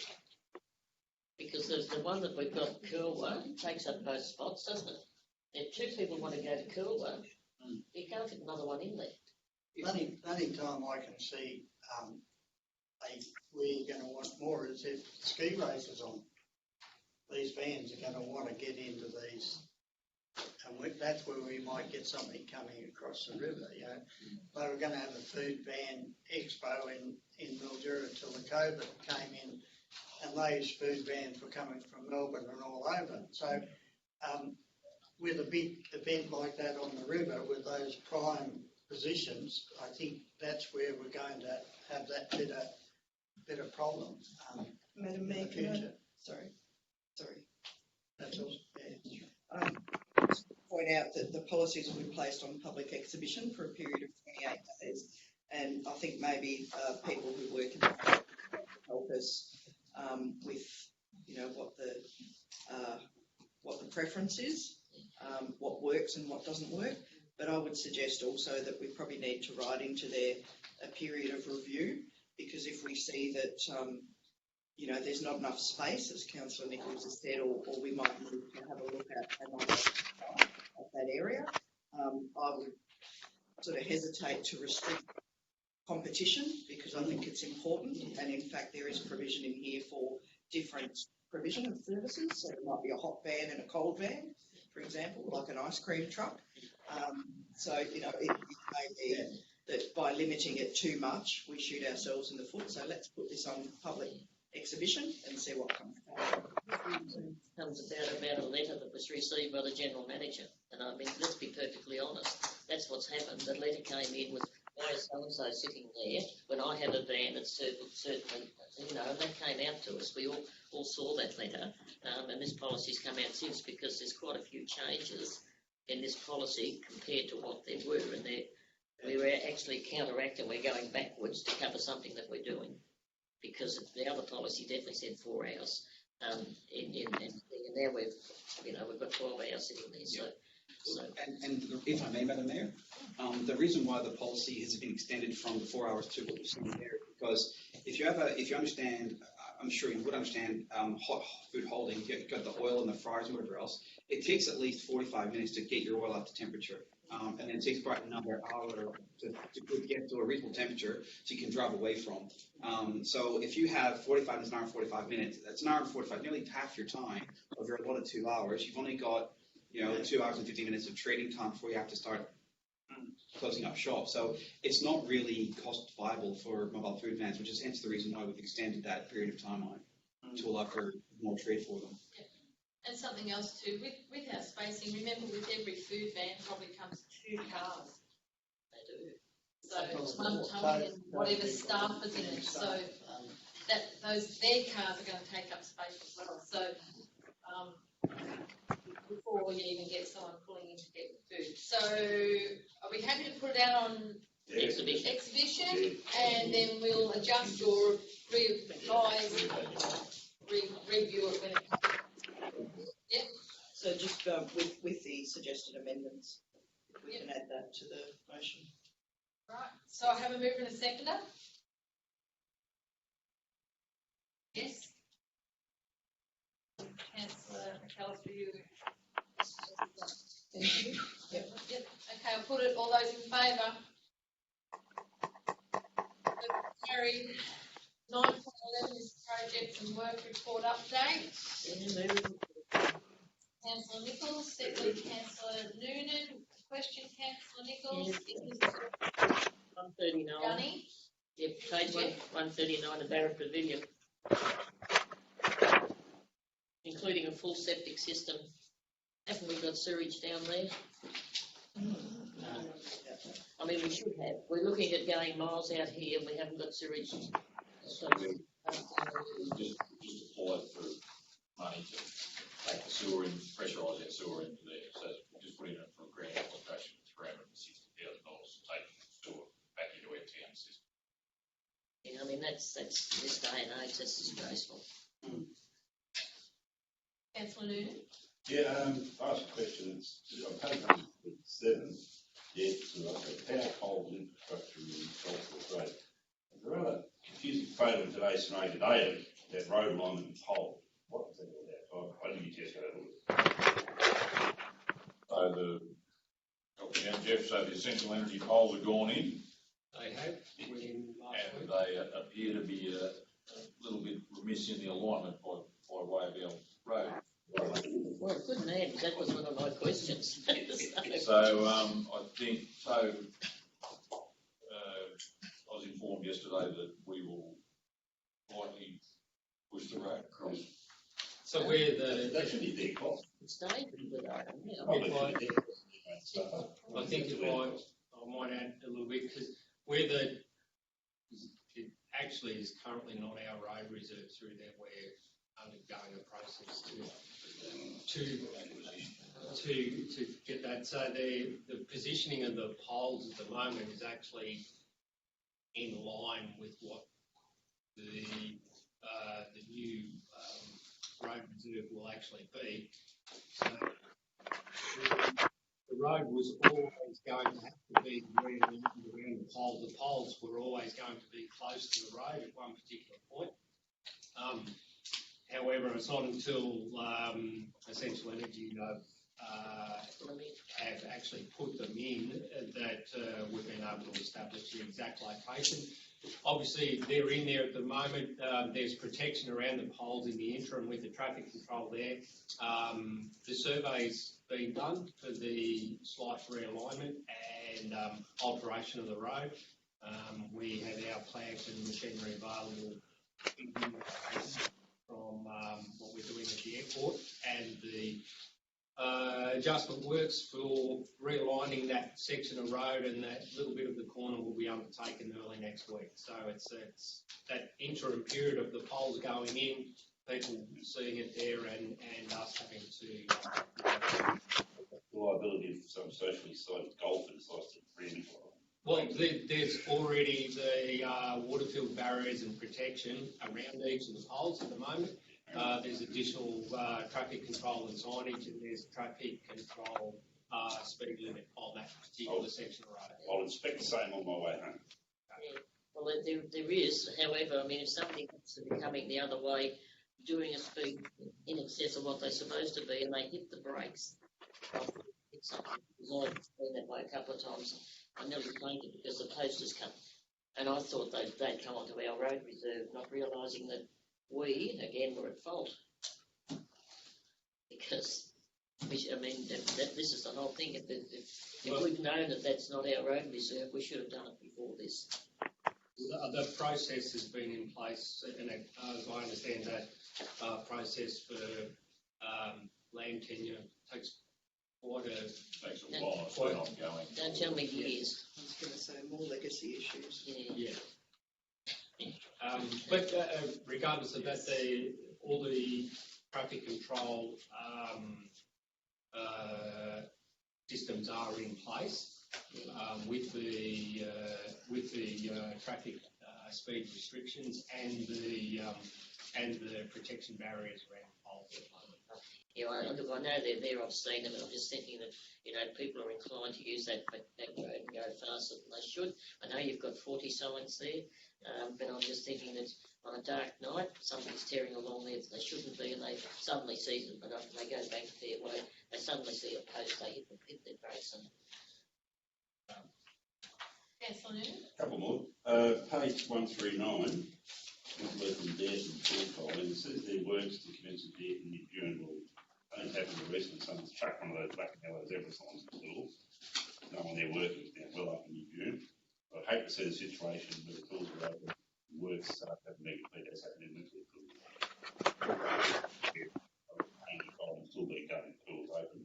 D: Because there's the one that we've got, Coolwa, takes up both spots, doesn't it? If 2 people want to go to Coolwa, you can't fit another one in there.
F: The only time I can see we're going to want more is if ski races on. These vans are going to want to get into these, and that's where we might get something coming across the river. You know, they were going to have a food van expo in Mildura until the COVID came in, and those food vans were coming from Melbourne and all over. So, with a big event like that on the river, with those prime positions, I think that's where we're going to have that bit of problem.
E: Madam Mayor, can I? Sorry.
F: That's all.
E: Yeah. Just to point out that the policies will be placed on public exhibition for a period of 28 days, and I think maybe people who work in the public help us with, what the preference is, what works and what doesn't work. But I would suggest also that we probably need to write into there a period of review, because if we see that there's not enough space, as Councillor Nichols has said, or we might need to have a look at that area, I would sort of hesitate to restrict competition, because I think it's important, and in fact there is provision in here for different provision of services. So it might be a hot van and a cold van, for example, like an ice cream truck. So it may be that by limiting it too much, we shoot ourselves in the foot. So let's put this on public exhibition and see what comes out.
D: Comes about a letter that was received by the General Manager. And I mean, let's be perfectly honest, that's what's happened. The letter came in with, why is so-and-so sitting there when I have a van that's certainly, and that came out to us. We all saw that letter. And this policy's come out since, because there's quite a few changes in this policy compared to what there were. And we were actually counteracting, we're going backwards to cover something that we're doing. Because the other policy definitely said 4 hours, and now we've got 12 hours sitting there. So.
N: And if I may, Madam Mayor, the reason why the policy has been extended from the 4 hours to what you're seeing there, because if you understand, I'm sure you would understand hot food holding. You've got the oil and the fryers and whatever else. It takes at least 45 minutes to get your oil up to temperature. And then it takes about another hour to get to a reasonable temperature so you can drive away from. So if you have 45 minutes, an hour and 45 minutes, that's an hour and 45, nearly half your time of your allotted 2 hours. You've only got 2 hours and 15 minutes of trading time before you have to start closing up shop. So it's not really cost viable for mobile food vans, which is hence the reason why we've extended that period of time on it to allow for more trade for them.
B: And something else too, with our spacing, remember with every food van probably comes 2 cars.
D: They do.
B: So it's one towing and whatever staff is in it, so their cars are going to take up space as well. So before you even get someone pulling in to get the food. So are we happy to put it out on exhibition, and then we'll adjust or revise, review it when it comes? Yep.
E: So just with the suggested amendments, if we can add that to the motion.
B: Right. So I have a mover and a seconder. Yes. Councillor McAllister, you.
E: Thank you.
B: Yep. Okay, I'll put it. All those in favour? Carried. 9.11 is project and work report update. Councillor Nichols, secondly Councillor Noonan. Question, Councillor Nichols.
D: 139.
B: Gunny.
D: Yep, page 139 of Barra Pavilion. Including a full septic system. Haven't we got sewage down there? I mean, we should have. We're looking at going miles out here and we haven't got sewage. So
C: just applied for money to take the sewer in, pressurise that sewer into there. So we're just putting it for a grant application for $360,000 to take the sewer back into our town system.
D: yeah, I mean, that's this day and age, that's disgraceful.
B: Councillor Noonan.
M: Yeah, I asked a question. On page 7, power poles infrastructure in Goldsworth Road. There's a rather confusing photo in today's Sunday today of that road alignment and pole. What was that all about? I didn't just go to look.
C: So Jeff, so the essential energy poles are gone in.
A: They have,
C: and they appear to be a little bit remiss in the alignment by way of our road.
D: Well, good man, that was one of my questions.
C: So I think so. I was informed yesterday that we will likely push the road across.
A: So where
M: that should be their cost.
D: It's dangerous with that.
A: I think I might add a little bit, because where it actually is currently not our road reserve through there, we're undergoing a process to get that. So the positioning of the poles at the moment is actually in line with what the new road reserve will actually be. So the road was always going to have to be around the poles. The poles were always going to be close to the road at one particular point. However, it's not until Essential Energy have actually put them in that we've been able to establish the exact location. Obviously, they're in there at the moment. There's protection around the poles in the interim with the traffic control there. The survey's been done for the slight realignment and alteration of the road. We have our plants and machinery available from what we're doing at the airport, and the adjustment works for realigning that section of road and that little bit of the corner will be undertaken early next week. So it's that interim period of the poles going in, people seeing it there, and us having to
M: liability of some socially sized golf and sized really.
A: Well, there's already the water-filled barriers and protection around each of the poles at the moment. There's additional traffic control and signage, and there's traffic control speed limit on that particular section of road.
M: I'll inspect the same on my way home.
D: Yeah. Well, there is. However, I mean, if somebody happens to be coming the other way, doing a speed in excess of what they're supposed to be, and they hit the brakes, hit something. I've been that way a couple of times. I nearly fainted because the post has come. And I thought they'd come onto our road reserve, not realising that we, again, were at fault. Because, this is the whole thing. If we'd known that that's not our road reserve, we should have done it before this.
A: The process has been in place, and as I understand that process for land tenure takes quite a.
C: Takes a while, it's been ongoing.
D: Don't tell me years.
E: I was going to say more legacy issues.
D: Yeah.
A: But regardless of that, all the traffic control systems are in place with the traffic speed restrictions and the protection barriers around poles at the moment.
D: Yeah, look, I know they're there, I've seen them, and I'm just thinking that, people are inclined to use that road and go faster than they should. I know you've got 40 signs there, but I'm just thinking that on a dark night, somebody's tearing along there that they shouldn't be, and they suddenly see them, and after they go back their way, they suddenly see a post, they hit their brakes on it.
B: Councillor Noonan?
M: Couple more. Page 139, working dirt and full time, it says there works to commence a dirt in the June. Well, I don't happen to rest and someone's chucked one of those black and yellows ever signs at the door. No one there working down well up in the June. I'd hate to see the situation where the tools are open, works haven't been completed as happened in Winfield. Still being done, tools open.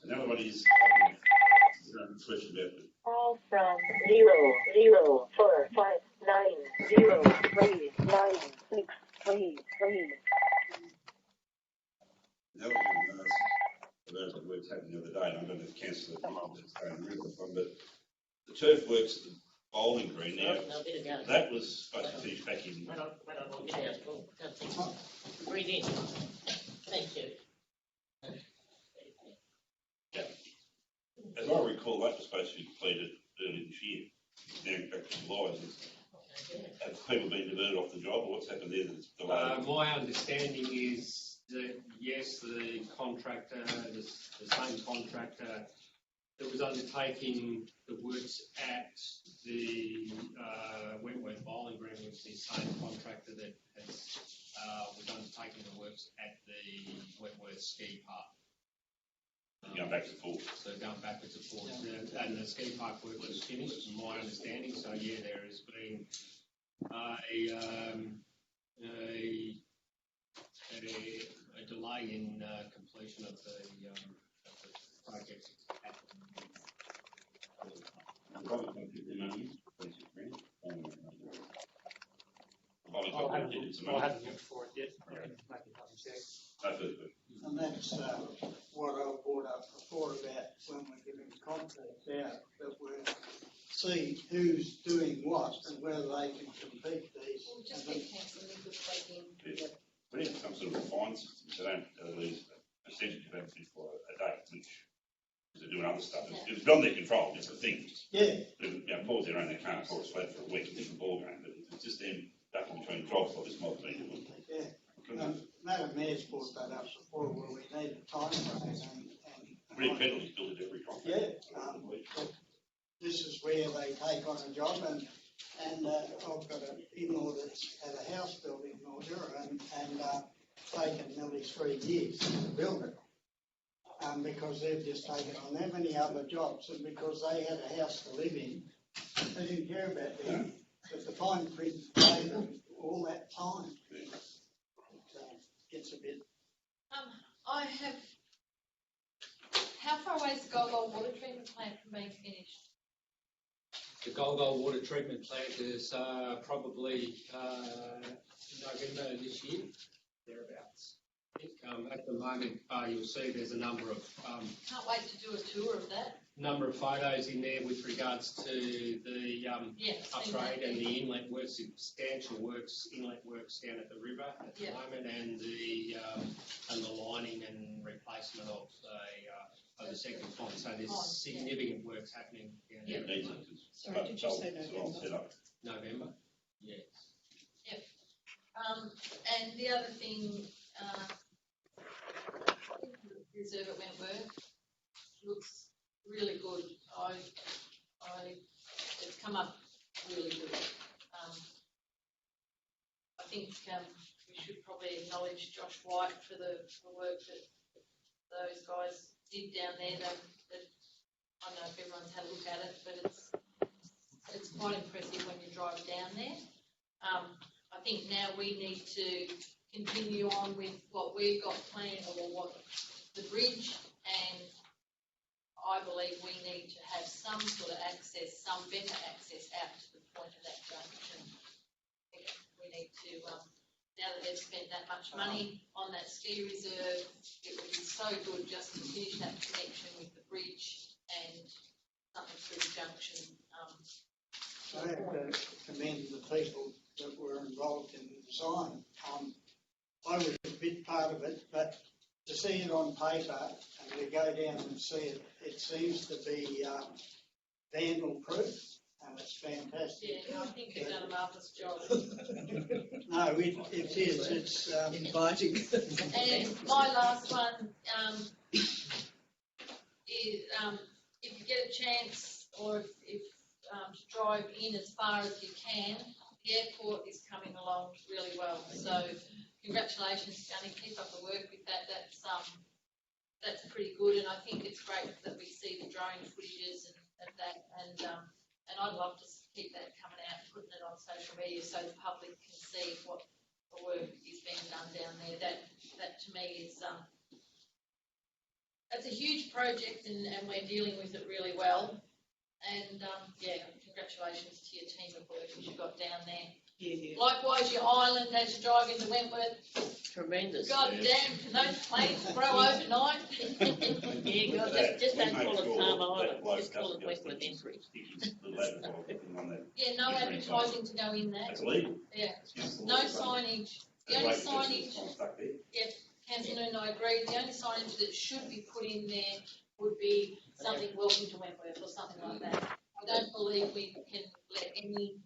M: Another one is a question about the
O: call from 00459039633.
M: Another one about the works happened the other day, and I'm going to cancel it but the turf works at the bowling green now, that was supposed to finish back in.
D: Breathe in. Thank you.
M: Yeah. As I recall, that was supposed to be completed early this year. Now back to July. Have people been diverted off the job, or what's happened there that's delayed?
A: My understanding is that, yes, the contractor, the same contractor that was undertaking the works at the Wentworth Bowling Green was the same contractor that was undertaking the works at the Wentworth Ski Park.
M: Going back and forth.
A: So going backwards and forwards. And the ski park work was finished, from my understanding. So, yeah, there has been a delay in completion of the project.
I: I haven't looked for it yet. I can make a double check.
F: And that's what I brought up before about when we're giving contracts out, that we'll see who's doing what and whether they can compete these.
B: We'll just get Councillor Nichols back in.
M: Yeah. We need some sort of fine system, so don't lose a percentage of everything for a day, which they're doing other stuff. It's beyond their control, different things.
F: Yeah.
M: Paul's their own, they can't pour a slab for a week, it's a different ballgame, but it's just them ducking between jobs like this mob been doing.
F: Yeah. Madam Mayor's brought that up before, where we need a time frame and
M: Red Penalty's built it every contract.
F: Yeah. This is where they take on a job and I've got an in-law that's had a house built in Mildura and taken nearly 3 years to build it. Because they've just taken on that many other jobs, and because they had a house to live in, they didn't care about them. But the fine print paid them all that time. It gets a bit.
B: How far away is the Gold water treatment plant from being finished?
A: The Gold water treatment plant is probably November this year, thereabouts. I think at the moment you'll see there's a number of
B: Can't wait to do a tour of that.
A: Number of photos in there with regards to the upgrade and the inlet works, substantial works, inlet works down at the river at the moment, and the lining and replacement of the second pond. So there's significant works happening down there.
E: Sorry, did you say November?
A: November. Yes.
B: Yep. And the other thing, reserve at Wentworth looks really good. It's come up really good. I think we should probably acknowledge Josh White for the work that those guys did down there. I don't know if everyone's had a look at it, but it's quite impressive when you drive down there. I think now we need to continue on with what we've got planned or what the bridge, and I believe we need to have some sort of access, some better access out to the point of that junction. We need to, now that they've spent that much money on that ski reserve, it would be so good just to finish that connection with the bridge and something through the junction.
F: I have to commend the people that were involved in the design. I was a bit part of it, but to see it on paper and to go down and see it, it seems to be vandal proof, and it's fantastic.
B: Yeah, I think you've done a marvellous job.
F: No, it is. It's
E: Inviting.
B: And my last one is if you get a chance, or if to drive in as far as you can, the airport is coming along really well. So congratulations, Gunny. Keep up the work with that. That's pretty good, and I think it's great that we see the drone footages and that, and I'd love to keep that coming out and putting it on social media so the public can see what the work is being done down there. That to me is it's a huge project, and we're dealing with it really well. And congratulations to your team of workers you've got down there.
E: Yeah.
B: Likewise, your island as you drive into Wentworth.
D: Tremendous.
B: God damn, can those plants grow overnight?
D: Yeah, God, just don't call it Palm Island, just call it Westwood Entry.
B: Yeah, no advertising to go in there.
M: That's illegal.
B: Yeah, no signage. The only signage, yeah, Councillor Noonan, I agree, the only signage that should be put in there would be something welcome to Wentworth or something like that. I don't believe we can let any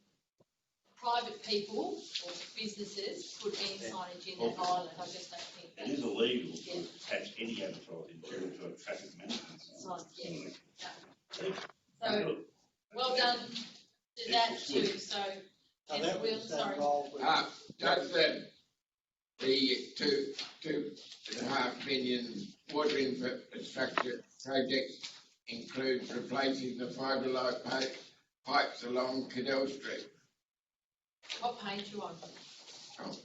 B: private people or businesses put any signage in that island. I just don't think that.
M: It is illegal to attach any advertising to a traffic management sign.
B: So, well done to that too. So, Councillor Williams, sorry.
J: Does the 2.5 million water infrastructure project include replacing the fibre light pipes along Cadell Street?
B: What page you on?
J: Oh,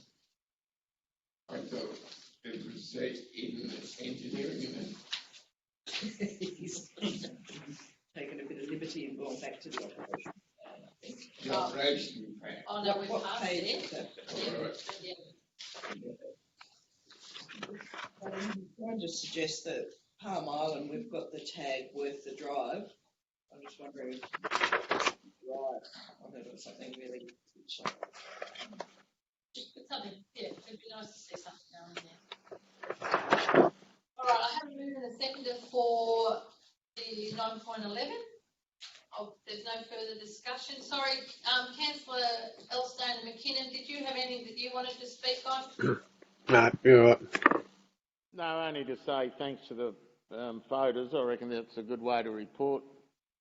J: I thought it was in engineering, isn't it?
E: He's taken a bit of liberty and gone back to the operation plan, I think.
J: The operation plan.
B: Oh no, we've
E: What
B: passed
E: page
B: it.
E: is that?
B: Yeah.
E: I'm trying to suggest that Palm Island, we've got the tag worth the drive. I'm just wondering if drive on it or something really.
B: Just put something, yeah, it'd be nice to see something down there. All right, I have a move and a seconder for the 9.11. There's no further discussion. Sorry, Councillor Elstone and McKinnon, did you have anything that you wanted to speak on?
L: No, you're right.
H: No, only to say thanks to the photos. I reckon that's a good way to report.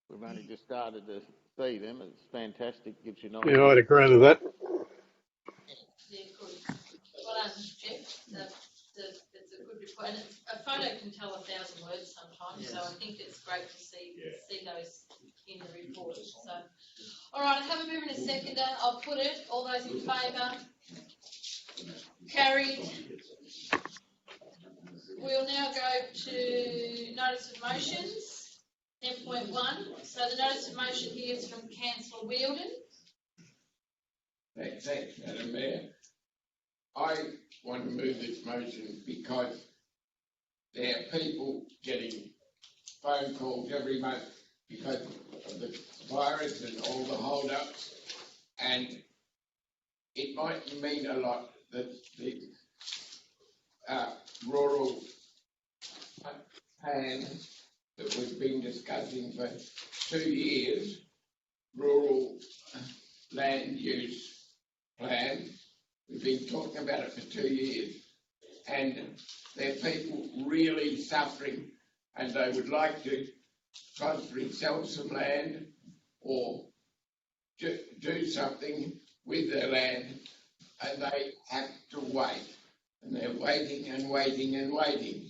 H: We've only just started to see them. It's fantastic. Gives you knowledge.
L: Yeah, I'd agree with that.
B: Yeah, good. Well done, Jeff. It's a good report. And a photo can tell 1,000 words sometimes, yes. So I think it's great to see those in the report. So, all right, I have a mover and a seconder. I'll put it. All those in favour? Carried. We'll now go to notice of motions, 10.1. So the notice of motion here is from Councillor Wheeldon.
J: Thanks, Madam Mayor. I want to move this motion because there are people getting phone calls every month because of the virus and all the hold-ups, and it might mean a lot that the rural plan that we've been discussing for 2 years, rural land use plan, we've been talking about it for 2 years, and there are people really suffering, and they would like to possibly sell some land or do something with their land, and they have to wait. And they're waiting and waiting and waiting.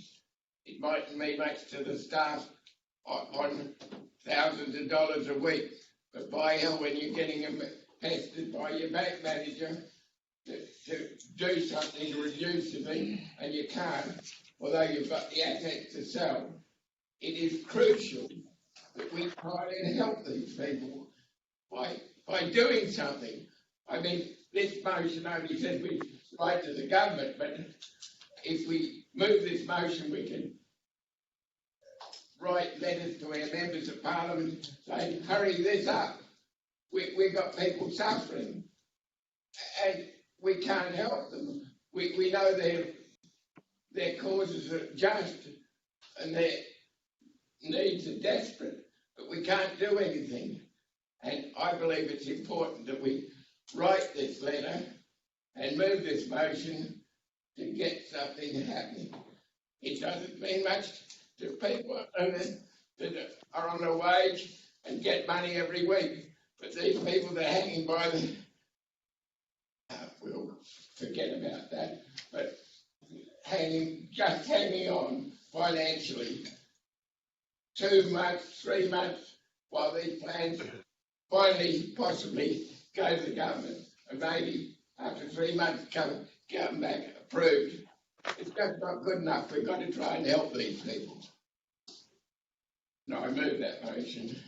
J: It mightn't mean much to the staff on thousands of dollars a week, but by hell, when you're getting pestered by your bank manager to do something to reduce the thing, and you can't, although you've got the assets to sell. It is crucial that we try and help these people by doing something. I mean, this motion only says we write to the government, but if we move this motion, we can write letters to our members of parliament saying, hurry this up. We've got people suffering and we can't help them. We know their causes are just and their needs are desperate, but we can't do anything. And I believe it's important that we write this letter and move this motion to get something happening. It doesn't mean much to people that are on a wage and get money every week, but these people that are hanging by the... we'll forget about that, but just hanging on financially 2 months, 3 months, while these plans finally possibly go to the government and maybe after 3 months come back approved. It's just not good enough. We've got to try and help these people. No, I move that motion.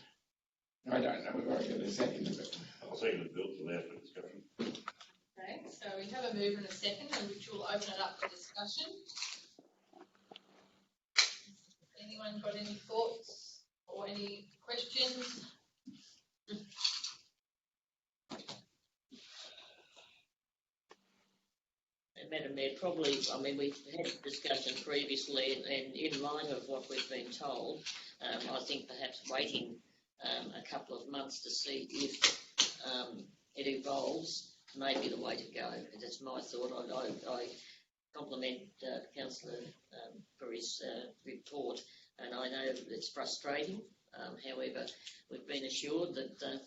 J: I don't know whether I get a second of it.
M: I'll second the bill to allow for discussion.
B: Okay, so we have a mover and a second, and which will open it up for discussion. Anyone got any thoughts or any questions?
D: Madam Mayor, probably, I mean, we've had discussion previously, and in line with what we've been told, I think perhaps waiting a couple of months to see if it evolves may be the way to go. That's my thought. I compliment Councillor for his report, and I know it's frustrating. However, we've been assured that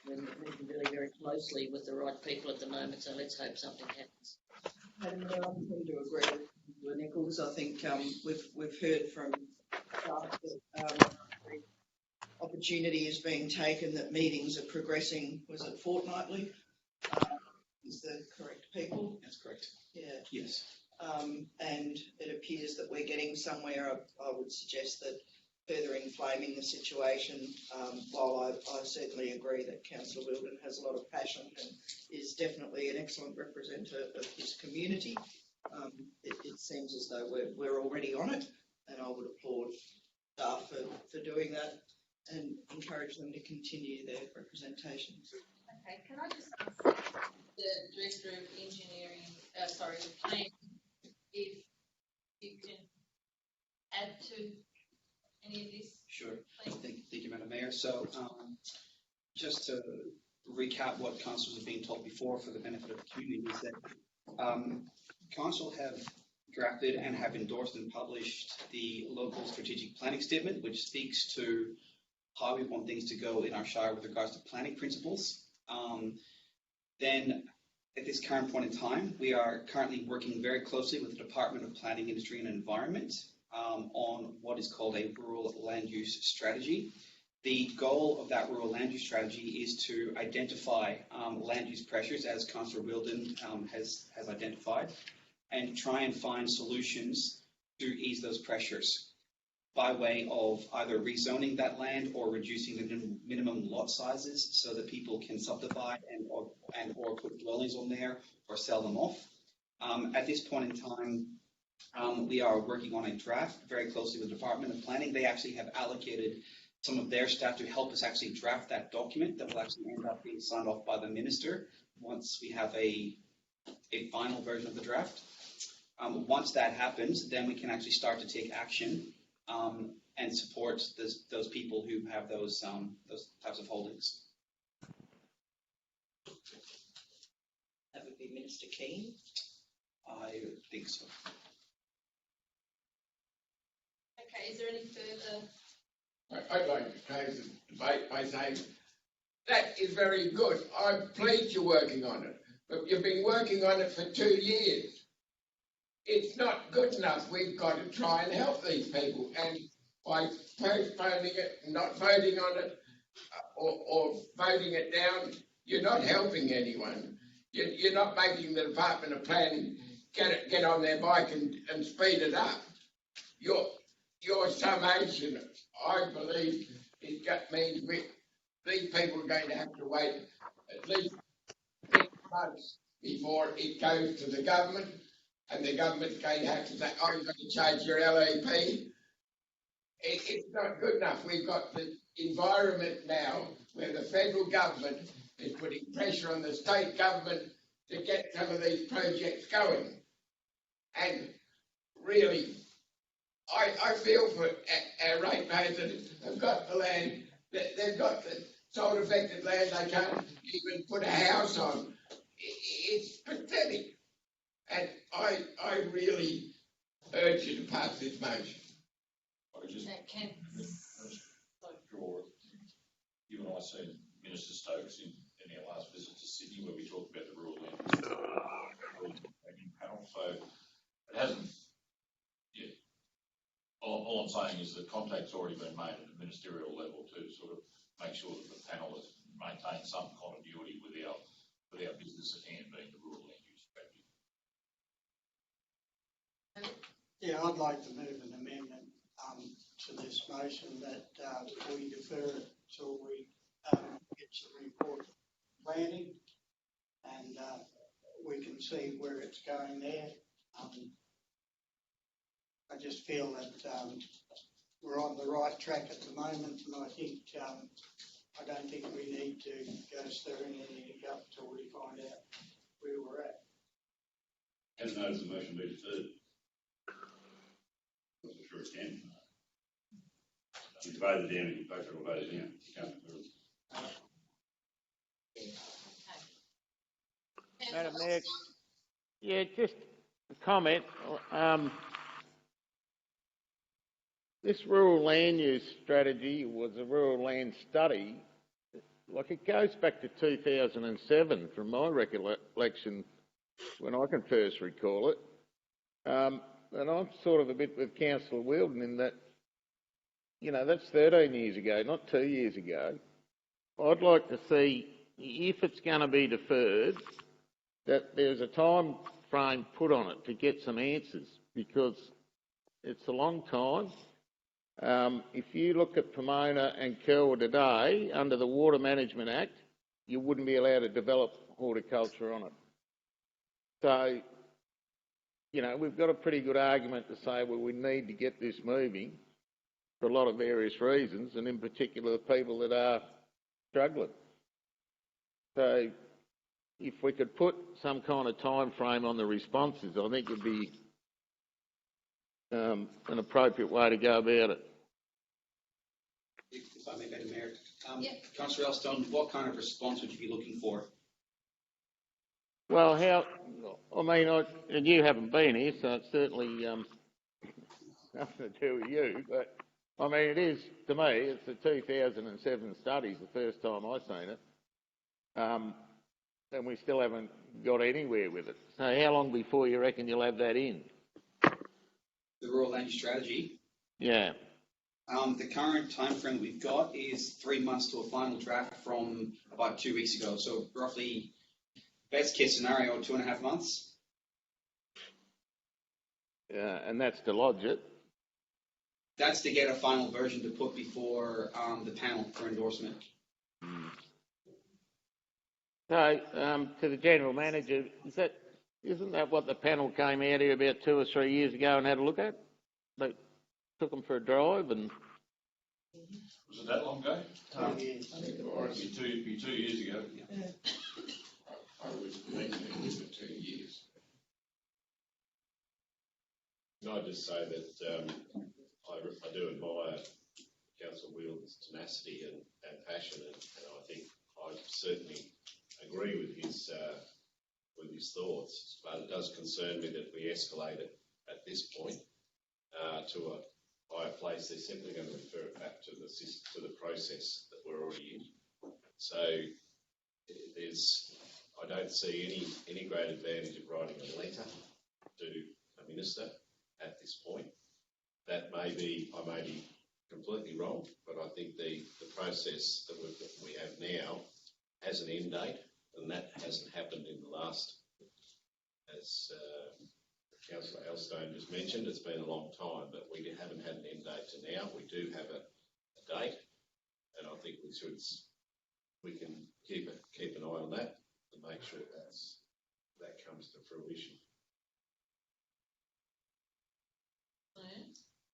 D: we're working very, very closely with the right people at the moment, so let's hope something happens.
E: Madam Mayor, I tend to agree with Councillor Nichols. I think we've heard from staff that opportunity is being taken, that meetings are progressing, was it fortnightly? Is the correct people?
N: That's correct.
E: Yeah.
N: Yes.
E: And it appears that we're getting somewhere. I would suggest that further inflaming the situation, while I certainly agree that Councillor Wilden has a lot of passion and is definitely an excellent representative of his community, it seems as though we're already on it, and I would applaud staff for doing that and encourage them to continue their representation.
B: Okay, can I just ask the Director of Engineering, planning, if you can add to any of this?
N: Sure. Thank you, Madam Mayor. So just to recap what councils have been told before for the benefit of the community is that council have drafted and have endorsed and published the local strategic planning statement, which speaks to how we want things to go in our shire with regards to planning principles. Then at this current point in time, we are currently working very closely with the Department of Planning, Industry and Environment on what is called a rural land use strategy. The goal of that rural land use strategy is to identify land use pressures, as Councillor Wilden has identified, and try and find solutions to ease those pressures by way of either rezoning that land or reducing the minimum lot sizes so that people can subdivide and or put dwellings on there or sell them off. At this point in time, we are working on a draft very closely with the Department of Planning. They actually have allocated some of their staff to help us actually draft that document that will actually end up being signed off by the Minister once we have a final version of the draft. Once that happens, then we can actually start to take action and support those people who have those types of holdings.
E: That would be Minister Keane.
N: I think so.
B: Okay, is there any further?
J: I'd like to close the debate by saying that is very good. I'm pleased you're working on it, but you've been working on it for 2 years. It's not good enough. We've got to try and help these people, and by postponing it, not voting on it, or voting it down, you're not helping anyone. You're not making the Department of Planning get on their bike and speed it up. Your summation, I believe, means these people are going to have to wait at least 6 months before it goes to the government, and the government's going to have to say, oh, you've got to change your LEP. It's not good enough. We've got the environment now where the federal government is putting pressure on the state government to get some of these projects going. And really, I feel for our ratepayers that have got the land, they've got the salt affected land they can't even put a house on. It's pathetic. And I really urge you to pass this motion.
C: I just draw, you and I seen Minister Stokes in our last visit to Sydney where we talked about the rural land panel. So it hasn't, yeah. All I'm saying is that contact's already been made at the ministerial level to sort of make sure that the panel has maintained some continuity with our business at hand being the rural land use strategy.
F: Yeah, I'd like to move an amendment to this motion that we defer it till we get some report planning and we can see where it's going there. I just feel that we're on the right track at the moment, and I think I don't think we need to go stirring anything up till we find out where we're at.
M: As noted, the motion be deferred. I'm not sure it can. You voted down and you voted or voted down. You can't defer it.
H: Madam Mayor, yeah, just a comment. This rural land use strategy was a rural land study. Like, it goes back to 2007 from my recollection when I can first recall it. And I'm sort of a bit with Councillor Wheeldon in that, you know, that's 13 years ago, not 2 years ago. I'd like to see, if it's going to be deferred, that there's a time frame put on it to get some answers, because it's a long time. If you look at Pomona and Kerwa today, under the Water Management Act, you wouldn't be allowed to develop horticulture on it. So, you know, we've got a pretty good argument to say, well, we need to get this moving for a lot of various reasons, and in particular the people that are struggling. So if we could put some kind of time frame on the responses, I think it would be an appropriate way to go about it.
N: If I may, Madam Mayor.
B: Yep.
N: Councillor Elstone, what kind of response would you be looking for?
H: Well, and you haven't been here, so it's certainly nothing to do with you, but I mean, it is, to me, it's the 2007 studies, the first time I've seen it, and we still haven't got anywhere with it. So how long before you reckon you'll have that in?
N: The rural land use strategy?
H: Yeah.
N: The current timeframe we've got is 3 months to a final draft from about 2 weeks ago. So roughly, best case scenario, 2.5 months.
H: Yeah, and that's to lodge it.
N: That's to get a final version to put before the panel for endorsement.
H: So, to the General Manager, isn't that what the panel came out here about 2 or 3 years ago and had a look at? They took them for a drive and...
C: Was it that long ago?
F: 2 years.
J: I think it was.
C: It'd be 2 years ago.
J: Yeah. I was mentioning it for 2 years.
G: Can I just say that I do admire Councillor Wheeldon's tenacity and passion, and I think I certainly agree with his thoughts, but it does concern me that we escalate it at this point to a higher place. They're simply going to refer it back to the process that we're already in. So I don't see any great advantage of writing a letter to a minister at this point. That I may be completely wrong, but I think the process that we have now has an end date, and that hasn't happened in the last, as Councillor Elstone just mentioned, it's been a long time, but we haven't had an end date to now. We do have a date, and I think we can keep an eye on that and make sure that comes to fruition.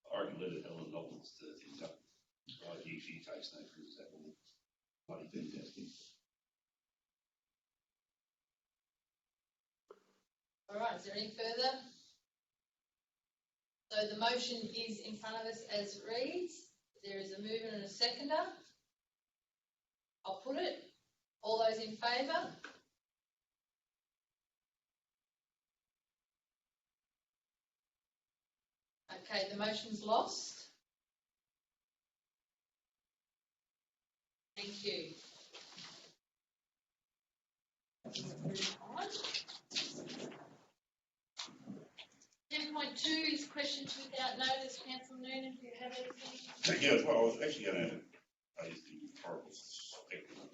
M: I reckon let it Helen Nobles to things up. She takes no cruise that will bloody fantastic.
B: All right, is there any further? So the motion is in front of us as it reads. There is a mover and a seconder. I'll put it. All those in favour? Okay, the motion's lost. Thank you. 10.2 is questions without notice. Councillor Noonan, do you have anything?
M: Yeah, well, I was actually going to raise the horrible spectrum of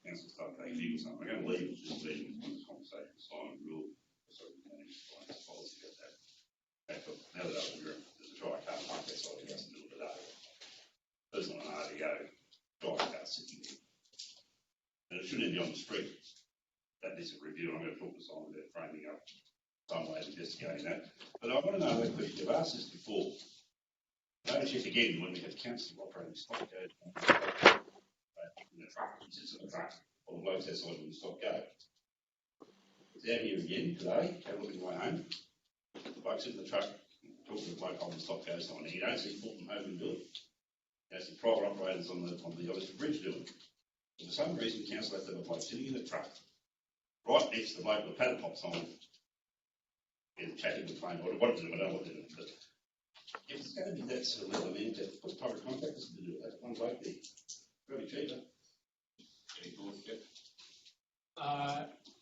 M: council stuff AG or something. I'm going to leave this meeting on this conversation, Simon Rule, so we can manage the policy about that. Now that I'm aware there's a dry car park outside the house in the middle of the day. Personally, on an RDO, dry car sitting there. And it shouldn't be on the street. That needs a review. I'm going to talk to Simon about framing up some way of investigating that. But I want to know that question. I've asked this before. I noticed yet again when we had council operating stock go in the truck, he sits in the truck, or the blokes outside when the stock go. It's out here again today, have a look at the way home. The bloke sits in the truck, talking to the bloke on the stock goes on. You don't see Fulton Hogan do it. You see private operators on the Oxford Bridge do it. For some reason, council has to have a bloke sitting in the truck, right next to the bloke with the paddle pops on. They're chatting with phone, what to do, I don't know what to do. But if it's going to be that sort of level, I mean, put private contractors to do it. That's one bloke there. Very cheaper. Any thoughts, Jeff?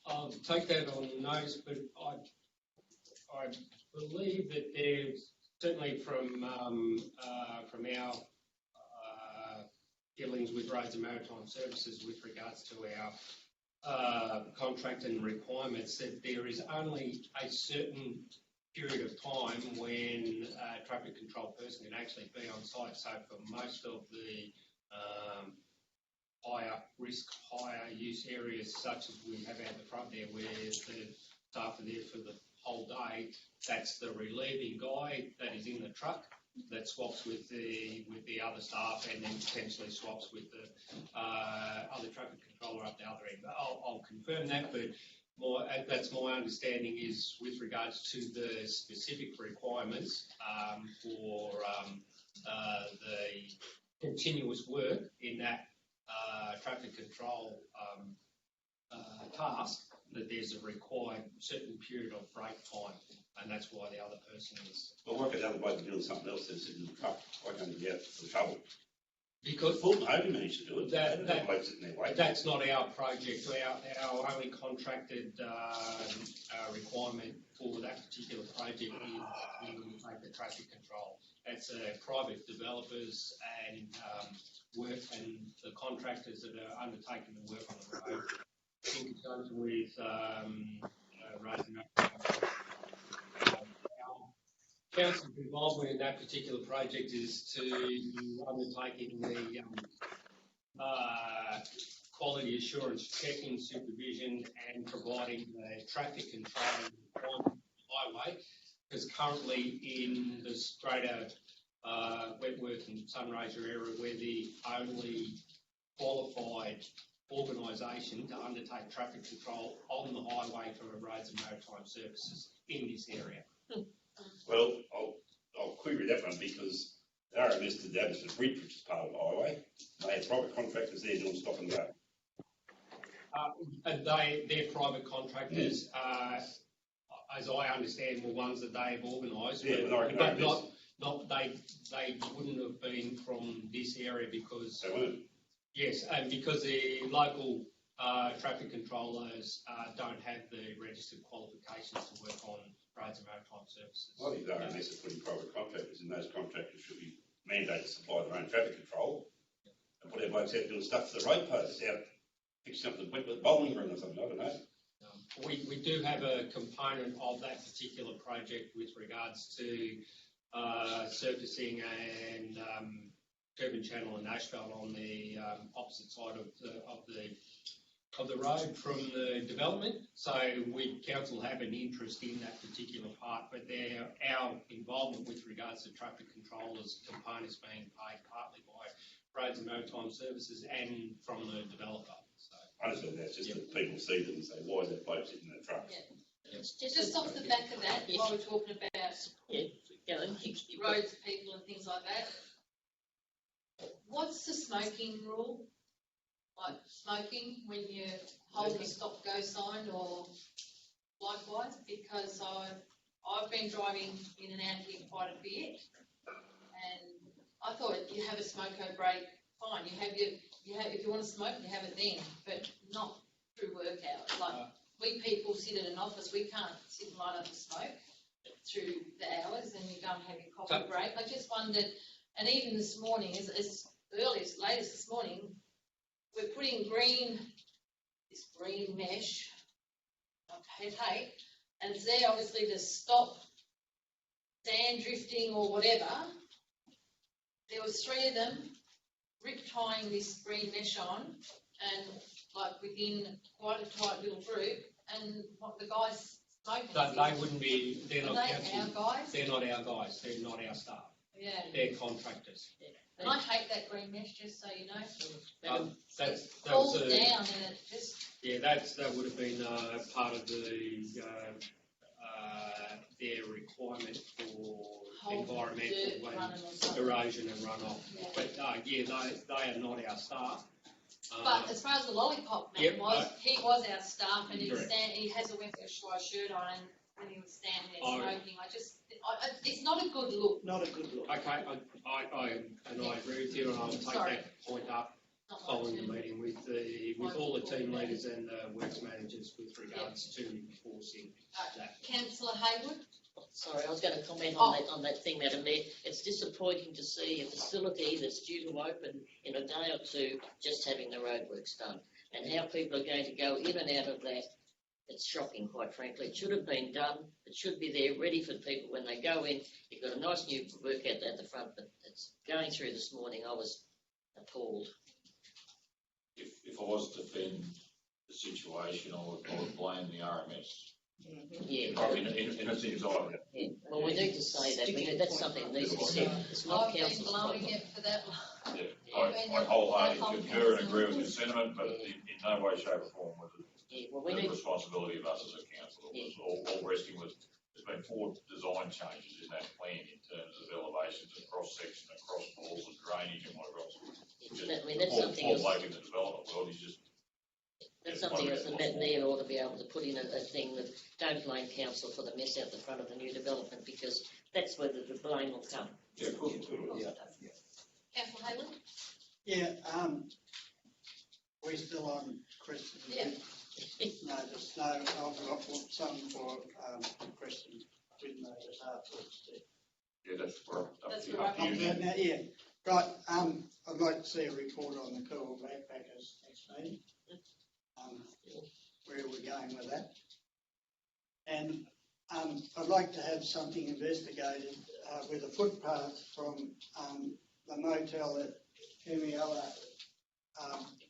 A: I'll take that on notice, but I believe that there's certainly from our dealings with Roads and Maritime Services with regards to our contract and requirements, that there is only a certain period of time when a traffic control person can actually be on site. So for most of the higher risk, higher use areas, such as we have out the front there, where the staff are there for the whole day, that's the relieving guy that is in the truck that swaps with the other staff, and then potentially swaps with the other traffic controller up the other end. I'll confirm that, but that's my understanding is with regards to the specific requirements for the continuous work in that traffic control task, that there's a required certain period of break time, and that's why the other person is.
M: Well, why can't the other bloke be doing something else than sitting in the truck? Why can't he get out for the trouble?
A: Because
M: Fulton Hogan managed to do it.
A: That's not our project. Our only contracted requirement for that particular project is we take the traffic control. That's private developers and work, and the contractors that are undertaking the work on the road in conjunction with Roads and Maritime. Our council's involvement in that particular project is to undertaking the quality assurance checking, supervision, and providing the traffic control on the highway, because currently in the greater Wentworth and Sunraysia area, we're the only qualified organisation to undertake traffic control on the highway for Roads and Maritime Services in this area.
M: Well, I'll query that one because the RMS did that as a bridge, which is part of the highway. They had private contractors there doing stop and go.
A: And they're private contractors, as I understand, were ones that they've organised.
M: Yeah,
A: but not they wouldn't have been from this area because.
M: They weren't.
A: Yes, and because the local traffic controllers don't have the registered qualifications to work on Roads and Maritime Services.
M: Well, these RMS are putting private contractors, and those contractors should be mandated to supply their own traffic control and put their blokes out doing stuff for the road posts out fixing up the bowling green or something, I don't know.
A: We do have a component of that particular project with regards to surfacing and curb and channel and asphalt on the opposite side of the road from the development. So council have an interest in that particular part, but our involvement with regards to traffic controllers components being paid partly by Roads and Maritime Services and from the developer. So
M: I understand that, just that people see them and say, why is that bloke sitting in the truck?
B: Yeah. Just off the back of that, while we're talking about roads, people and things like that, what's the smoking rule? Like smoking when you're holding a stop-go sign or likewise? Because I've been driving in and out here quite a bit, and I thought you have a smoko break, fine. If you want to smoke, you have it then, but not through work hours. Like we people sit in an office, we can't sit and light up a smoke through the hours, and you go and have your coffee break. I just wondered, and even this morning, as early as latest this morning, we're putting this green mesh, hey, and it's there obviously to stop sand drifting or whatever. There was 3 of them rip-tying this green mesh on, and like within quite a tight little group, and what the guys smoking.
A: they wouldn't be. They're not
B: our guys.
A: They're not our guys. They're not our staff.
B: Yeah.
A: They're contractors.
B: Yeah. And I hate that green mesh, just so you know.
A: That
B: falls
A: was
B: down and it just.
A: Yeah, that would have been part of their requirement for environmental and erosion and runoff. Yeah. But they are not our staff.
B: But as far as the lollipop man he was our staff, and he has a Wintershire shirt on, and when he was standing there smoking, it's not a good look.
F: Not a good look.
A: Okay, I agree with you, and I'll take that point up following the meeting with all the team leaders and the works managers with regards to enforcing that.
B: Councillor Hayward?
D: Sorry, I was going to comment on that thing, Madam Mayor. It's disappointing to see a facility that's due to open in a day or two just having the roadworks done, and how people are going to go in and out of that. It's shocking, quite frankly. It should have been done. It should be there, ready for people when they go in. You've got a nice new work out at the front, but it's going through this morning. I was appalled.
C: If I was to defend the situation, I would blame the RMS.
D: Yeah.
C: In a sense,
D: yeah. Well, we need to say that. That's something that needs to be said. It's not council's problem.
B: It for that one.
C: Yeah, I wholeheartedly concur and agree with your sentiment, but in no way, shape or form was it the responsibility of us as a council. It was all resting with, there's been 4 design changes in that plan in terms of elevations and cross-section and cross walls and drainage and whatever else.
D: That's something else.
C: Bloke in the development world is just...
D: That's something else that Matt Mayor ought to be able to put in a thing that don't blame council for the mess out the front of the new development, because that's where the blame will come.
C: Yeah, of course. Yeah.
B: Councillor Hayward?
F: Yeah, we're still on Christian.
B: Yeah.
F: No, I've got something for Christian with notice afterwards.
C: Yeah, that's where
B: up to you.
F: Yeah, right. I'd like to see a report on the cool backpackers next meeting. Where are we going with that? And I'd like to have something investigated with a footpath from the motel at Kumiella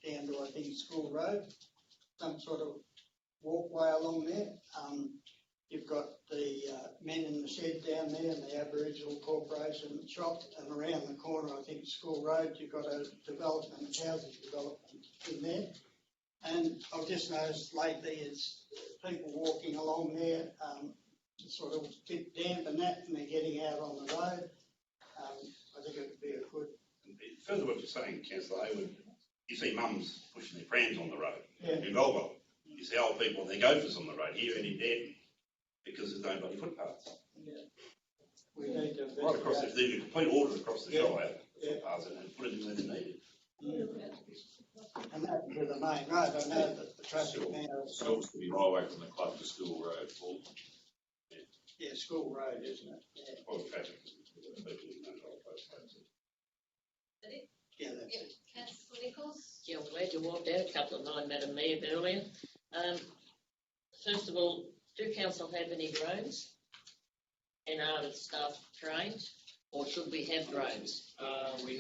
F: down to, I think, School Road, some sort of walkway along there. You've got the men in the shed down there and the Aboriginal Corporation shop, and around the corner, I think, School Road, you've got a development, housing development in there. And I've just noticed lately it's people walking along there, sort of a bit damp and that, and they're getting out on the road. I think it would be a good...
M: Further what you're saying, Councillor Hayward, you see mums pushing their prams on the road
F: in
M: Goldwell. You see old people and their gophers on the road here and in Denton because there's no bloody footpaths.
F: Yeah. We need to...
M: Right across, there's a complete order across the Shire, footpaths, and put it in where they're needed.
F: And that with the main road, I know that the traffic now...
C: Schools to be right away from the club to School Road.
F: Yeah, School Road, isn't it? Yeah.
M: Well, traffic is people in those old places.
B: Is that it?
F: Yeah, that's it.
B: Councillor Nichols?
D: Yeah, I'm glad you walked out a couple of mine, Madam Mayor, earlier. First of all, do council have any drones? And are the staff trained? Or should we have drones?
A: We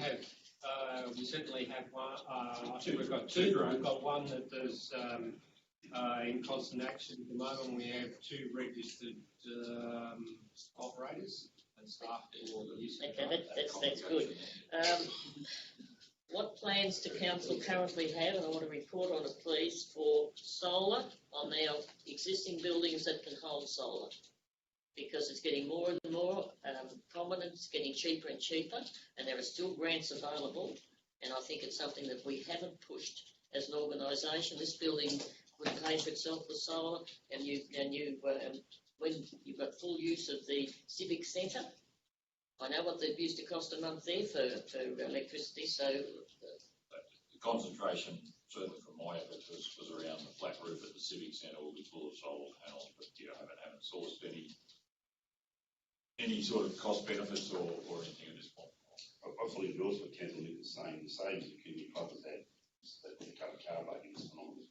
A: certainly have one. I think we've got two drones. We've got one that is in constant action at the moment. We have two registered operators and staff for the use of
D: Okay, that's good. What plans do council currently have, and I want to report on it please, for solar on our existing buildings that can hold solar? Because it's getting more and more prominent, it's getting cheaper and cheaper, and there are still grants available, and I think it's something that we haven't pushed as an organisation. This building would pay for itself with solar, and when you've got full use of the civic centre, I know what it used to cost a month there for electricity, so...
C: The concentration, certainly from my efforts, was around the flat roof at the civic centre will be full of solar panels, but haven't sourced any sort of cost benefits or anything at this point.
M: I fully endorse what Councillor Nick is saying. The savings of community club is that the covered car parking is phenomenal.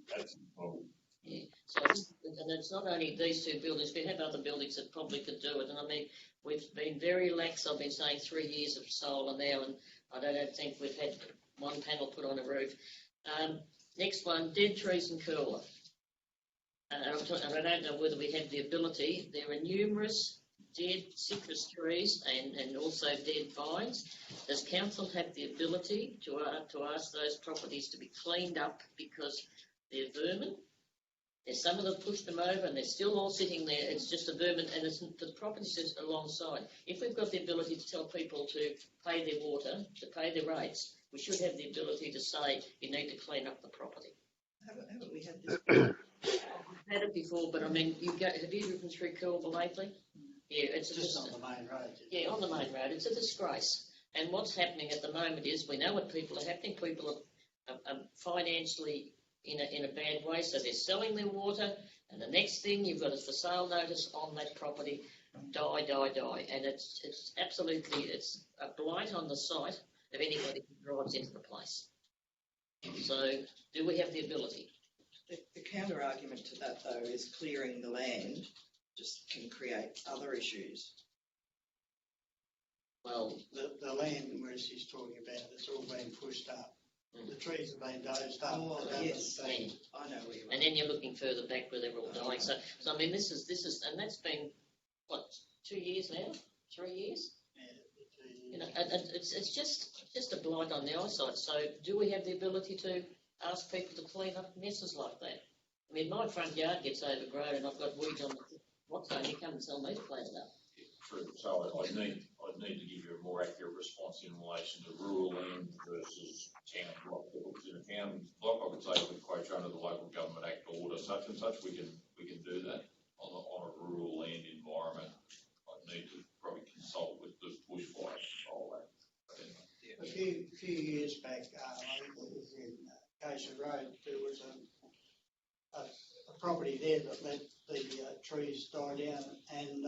M: That's the problem.
D: Yeah. So, and it's not only these two buildings, we have other buildings that probably could do it. And I mean, we've been very lax. I've been saying 3 years of solar now, and I don't think we've had one panel put on a roof. Next one, dead trees and cooler. And I don't know whether we have the ability. There are numerous dead citrus trees and also dead vines. Does council have the ability to ask those properties to be cleaned up because they're vermin? There's some of them pushed them over and they're still all sitting there. It's just a vermin, and the property's just alongside. If we've got the ability to tell people to pay their water, to pay their rates, we should have the ability to say you need to clean up the property.
E: Haven't we had this?
D: We've had it before, but I mean, have you driven through Kilburn lately? Yeah, it's
F: just on the main road.
D: Yeah, on the main road. It's a disgrace. And what's happening at the moment is we know what people are happening. People are financially in a bad way, so they're selling their water, and the next thing you've got is for sale notice on that property, die, and it's absolutely, it's a blight on the sight of anybody who drives into the place. So, do we have the ability?
E: The counter argument to that, though, is clearing the land just can create other issues.
D: Well,
F: the land where she's talking about, it's all been pushed up. The trees have been dozed up.
E: Oh, yes, I know where you are.
D: And then you're looking further back where they're all dying. So I mean, this is, and that's been what, 2 years now, 3 years.
F: Yeah,
D: you know, and it's just a blight on the eyesight. So do we have the ability to ask people to clean up messes like that? I mean, my front yard gets overgrown and I've got weeds on the what's going to come and tell me to clean it up.
C: True. So I'd need to give you a more accurate response in relation to rural land versus town block. Because in a town block, I would say we quote you under the Local Government Act order such and such. We can do that. On a rural land environment, I'd need to probably consult with the bushfire control act.
F: A few years back, I think it was in Acacia Road, there was a property there that let the trees die down, and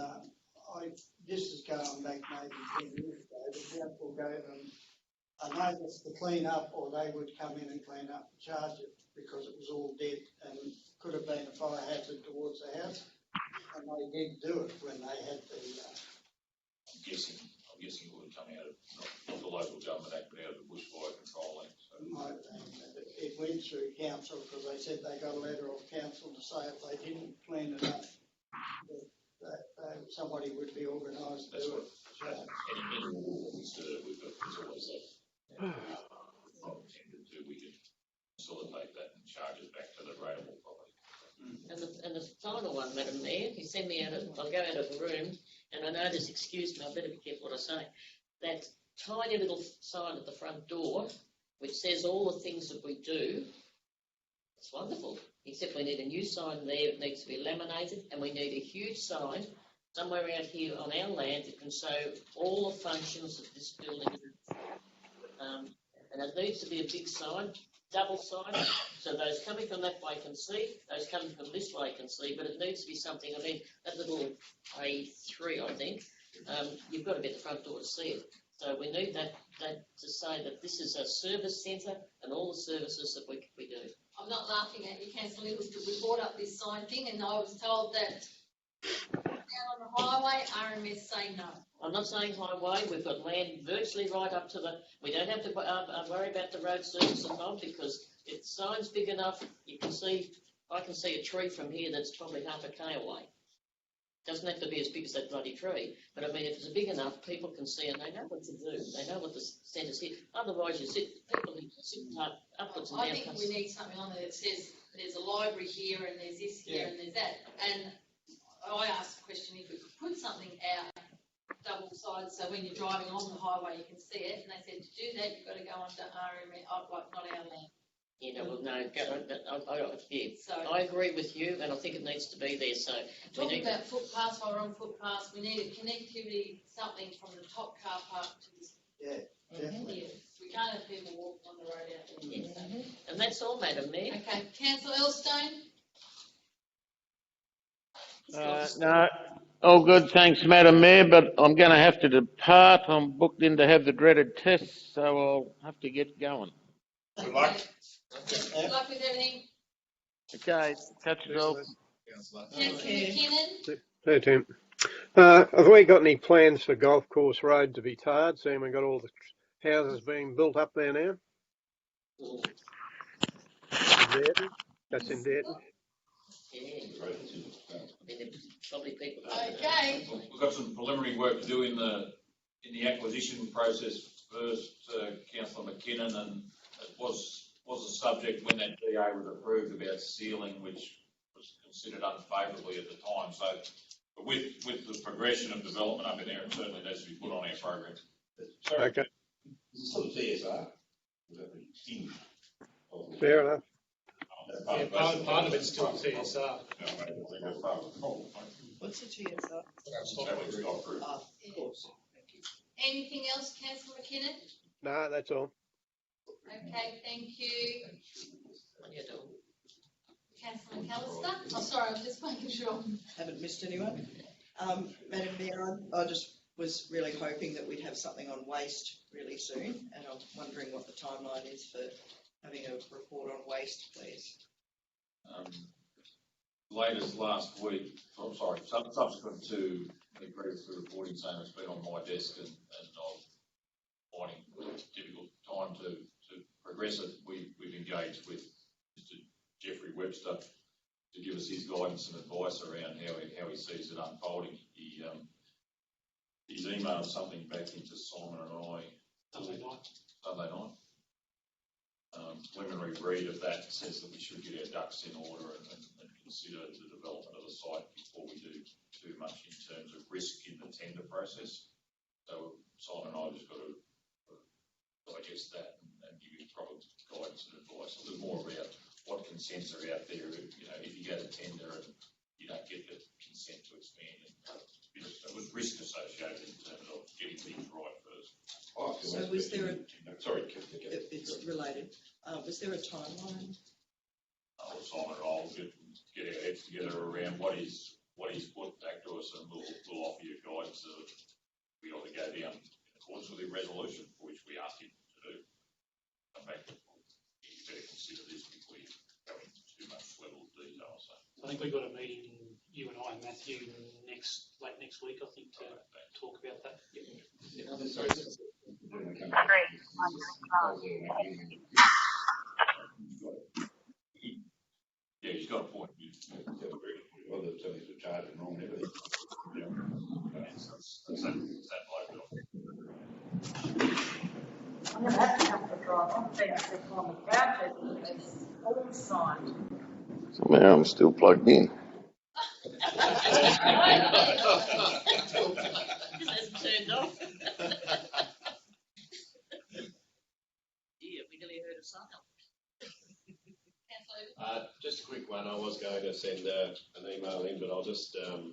F: this is going back maybe 10 years ago. The council gave them a notice to clean up, or they would come in and clean up and charge it because it was all dead and could have been a fire hazard towards the house. And they did do it when they had the.
C: I'm guessing it would come out of not the Local Government Act, but out of the Bushfire Control Act. So.
F: It went through council because they said they got a letter of council to say if they didn't clean it up, that somebody would be organised to do it. So,
C: any rule we serve, there's always that. Not intended to, we can facilitate that and charge it back to the rateable property.
D: And the final one, Madam Mayor, you send me out I'll go out of the room, and I know this, excuse me, I better be careful what I say. That tiny little sign at the front door, which says all the things that we do, it's wonderful. Except we need a new sign there, it needs to be laminated, and we need a huge sign somewhere out here on our land that can show all the functions that this building has. And it needs to be a big sign, double sign, so those coming from that way can see, those coming from this way can see, but it needs to be something, I mean, that little A3, I think, you've got to be at the front door to see it. So we need that to say that this is a service centre and all the services that we do.
B: I'm not laughing at you, Councillor Nichols, but we brought up this sign thing and I was told that down on the highway, RMS say no.
D: I'm not saying highway, we've got land virtually right up to we don't have to worry about the road surface and not, because if the sign's big enough, I can see a tree from here that's probably half a k away. Doesn't have to be as big as that bloody tree, but I mean, if it's big enough, people can see and they know what to do. They know what the centre's here. Otherwise, people sit upwards and
B: I
D: down.
B: think we need something on there that says there's a library here and there's this here and there's that. And I asked the question if we could put something out double-sided so when you're driving on the highway you can see it. And they said to do that you've got to go onto RMS, like not our land.
D: Yeah, well, no, I agree with you, and I think it needs to be there. So
B: talking about footpaths, while we're on footpaths, we need a connectivity, something from the top car park to this.
F: Yeah, definitely.
B: Here. We can't have people walking on the road out there.
D: Yeah. So. And that's all, Madam Mayor.
B: Okay, Councillor Elstone.
H: No, all good, thanks, Madam Mayor, but I'm going to have to depart. I'm booked in to have the dreaded test, so I'll have to get going.
M: Good luck.
B: Good luck with everything.
H: Okay, catch you all.
B: Councillor McKinnon.
L: Hey, Tim. Have we got any plans for Golf Course Road to be tarred, seeing we've got all the houses being built up there now? Derton? That's in Derton.
D: Probably people.
B: Okay.
C: We've got some preliminary work to do in the acquisition process first, Councillor McKinnon, and it was a subject when that DA was approved about sealing, which was considered unfavourably at the time. So, but with the progression of development up in there, it certainly needs to be put on our program.
M: Sorry,
L: Okay,
M: is it still a TSR?
L: fair enough.
I: Yeah, part of it's still TSR.
E: What's the TSR? Of course.
B: Anything else, Councillor McKinnon?
L: No, that's all.
B: Okay, thank you. Councillor McAllister? Oh, sorry, I'm just making sure.
E: Haven't missed anyone. Madam Mayor, I just was really hoping that we'd have something on waste really soon, and I'm wondering what the timeline is for having a report on waste, please.
C: Latest last week, subsequent to the previously reporting saying it's been on my desk and I'm finding a difficult time to progress it, we've engaged with Mr. Jeffrey Webster to give us his guidance and advice around how he sees it unfolding. He's emailed something back into Simon and I Sunday night. Preliminary read of that says that we should get our ducks in order and consider the development of the site before we do too much in terms of risk in the tender process. So Simon and I just got to digest that and give you proper guidance and advice. A little more about what consents are out there. If you go to tender and you don't get the consent to expand, with risk associated in terms of getting things right first.
E: So was there
M: Sorry,
E: it's related. Was there a timeline?
C: Simon and I will get our heads together around what he's put back to us, and we'll offer you guidance that we ought to go down in accordance with the resolution for which we asked him to do. Come back, you better consider this before you go into too much level of detail. So
I: I think we've got a meeting, you and I and Matthew, late next week, I think, to talk about that.
C: Yeah, he's got a point.
M: Well, the utilities are charging wrong and everything.
C: That's that bloke.
K: I'm going to have to come to drive. I've been sick on the couch, it's all signed.
H: Somehow I'm still plugged in.
D: This hasn't turned off. Yeah, we nearly heard a sound.
G: Just a quick one. I was going to send an email in, but I'll just a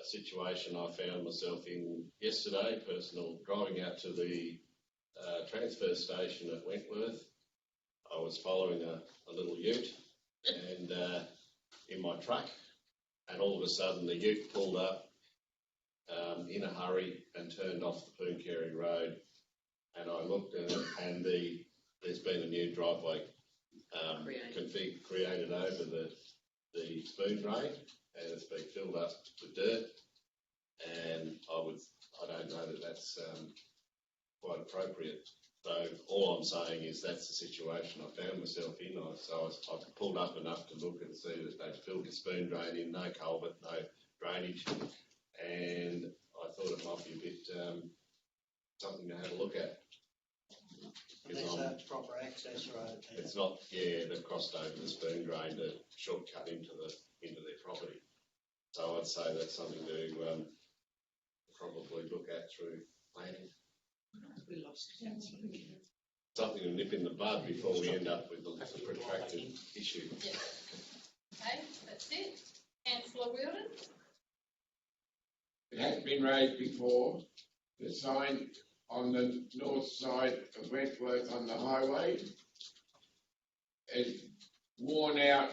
G: situation I found myself in yesterday. Personal driving out to the transfer station at Wentworth. I was following a little ute and in my truck, and all of a sudden the ute pulled up in a hurry and turned off the Pooncarie Road. And I looked at it, and there's been a new driveway created over the spoon drain, and it's been filled up with dirt. And I don't know that that's quite appropriate. So all I'm saying is that's the situation I found myself in. I pulled up enough to look and see that they'd filled the spoon drain in, no culvert, no drainage, and I thought it might be a bit something to have a look at.
F: There's a proper access road there.
G: It's not, they've crossed over the spoon drain to shortcut into their property. So I'd say that's something to probably look at through planning.
E: We lost council again.
G: Something to nip in the bud before we end up with a protracted issue.
B: Yeah. Okay, that's it. Councillor Wheeldon?
J: It has been raised before. The sign on the north side of Wentworth on the highway is worn out,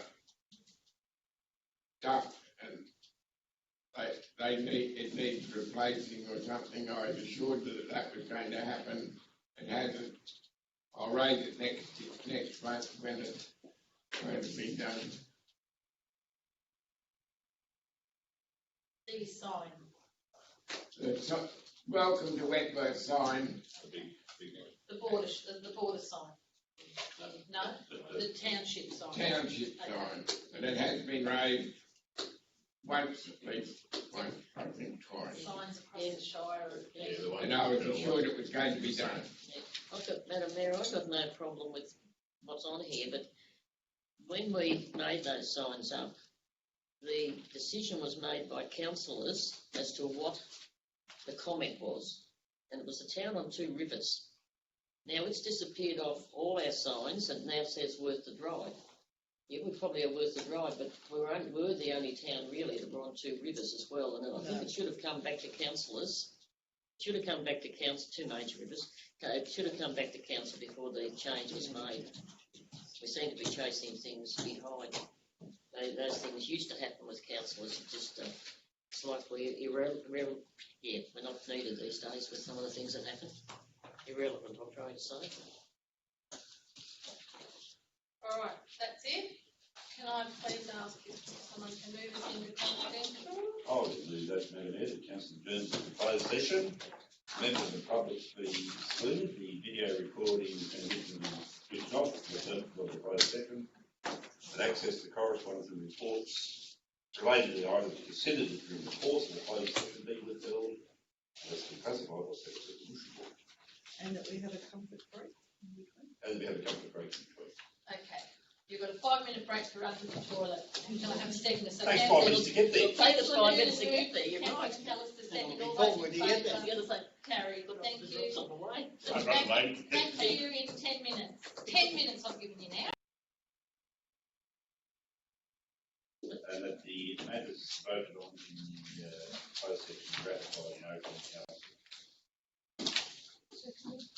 J: duct, and it needs replacing or something. I was assured that was going to happen. It hasn't. I'll raise it next month when it's going to be done.
B: The sign.
J: Welcome to Wentworth sign.
B: The border sign. No? The township sign.
J: Township sign. And it has been raised once at least. Once, I think twice.
B: Signs across the Shire.
J: And I was assured it was going to be done.
D: Madam Mayor, I've got no problem with what's on here, but when we made those signs up, the decision was made by councillors as to what the comment was, and it was the town on Two Rivers. Now it's disappeared off all our signs and now says Worth the Drive. Yeah, we probably are Worth the Drive, but we're the only town really that were on Two Rivers as well, and I think it should have come back to councillors. Should have come back to council, two major rivers. It should have come back to council before the change was made. We seem to be chasing things behind. Those things used to happen with councillors. Just it's like we're not needed these days with some of the things that happen. Irrelevant, I'm trying to say.
B: All right, that's it. Can I please ask if someone can move us into confidential?
M: I would do that, Madam Mayor, that council adjourns to the closed session. Members of the public be excluded. The video recording and written switched off for the purpose of the closed session. But access to correspondence and reports related to the items considered during the course of the closed session be withheld unless classified or set as a resolution.
E: And that we have a comfort break.
M: And we have a comfort break in between.
B: Okay. You've got a 5-minute break to run to the toilet. Who's going to have a second? So
M: takes 5 minutes to get there.
D: It'll take us 5 minutes to get there, you're
B: Councillor
D: right.
B: tell us the second.
F: It'll be
B: All those
F: forward
B: in
F: to get
B: favour?
F: there.
D: You're going to say,
B: Carried. Thank you.
D: on the way.
B: Back to you in 10 minutes. 10 minutes I've given you now.
M: And that the matters voted on in the closed session ratified in open council.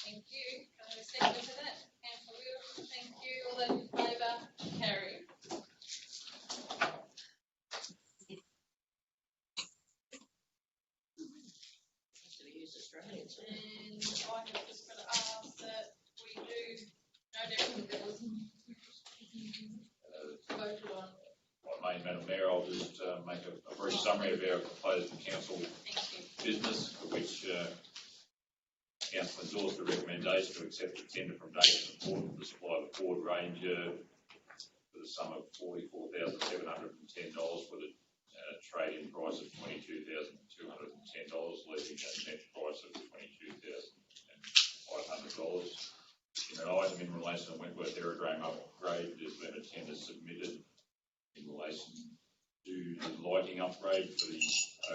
B: Thank you. Can I have a second to that? Councillor Wilson, thank you. All those in favour? Carried.
D: Australians.
B: And I have just got to ask that we do note everything that was voted on.
C: Madam Mayor, I'll just make a brief summary of our proposed council business, for which council endorsed the recommendation to accept the tender from Davis and Ford for the supply of a Ford Ranger for the sum of $44,710 with a trade-in price of $22,210, leaving a net price of $22,500. In an item in relation to Wentworth aerodrome upgrade, there's been a tender submitted in relation to the lighting upgrade for the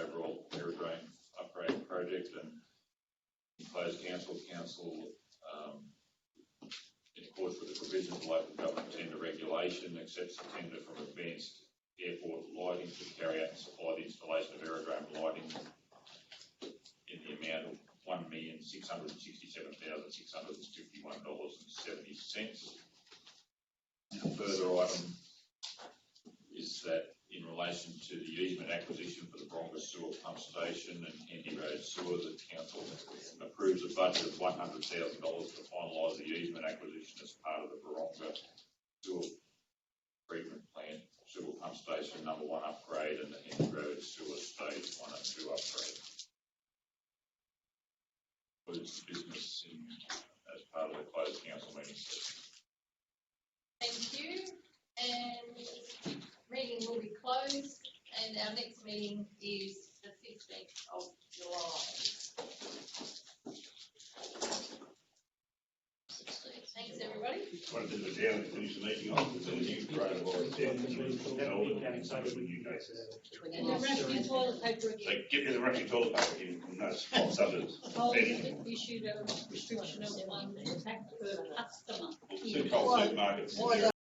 C: overall aerodrome upgrade project, and proposed council in accordance with the provisions of local government tender regulation accepts the tender from Advanced Airport Lighting to carry out and supply the installation of aerodrome lighting in the amount of $1,667,651.70. A further item is that in relation relation to the easement acquisition for the Baronga Sewer Pump Station and Hendy Road Sewer. The council approves a budget of $100,000 to finalise the easement acquisition as part of the Baronga Sewer Treatment Plant Sewer Pump Station number 1 upgrade and the Hendy Road Sewer Stage 1 and 2 upgrade. Includes business as part of the closed council meeting.
B: Thank you. And meeting will be closed, and our next meeting is the 15th of July. Thanks, everybody.
M: One bit of a down and finish the meeting off with the new coronavirus and all the new cases.
B: And you're wrapping toilet paper again.
M: So get rid of the rushing toilet paper in those hot suburbs.
K: Issued a restriction of one attack per customer.
M: Two cold supermarkets.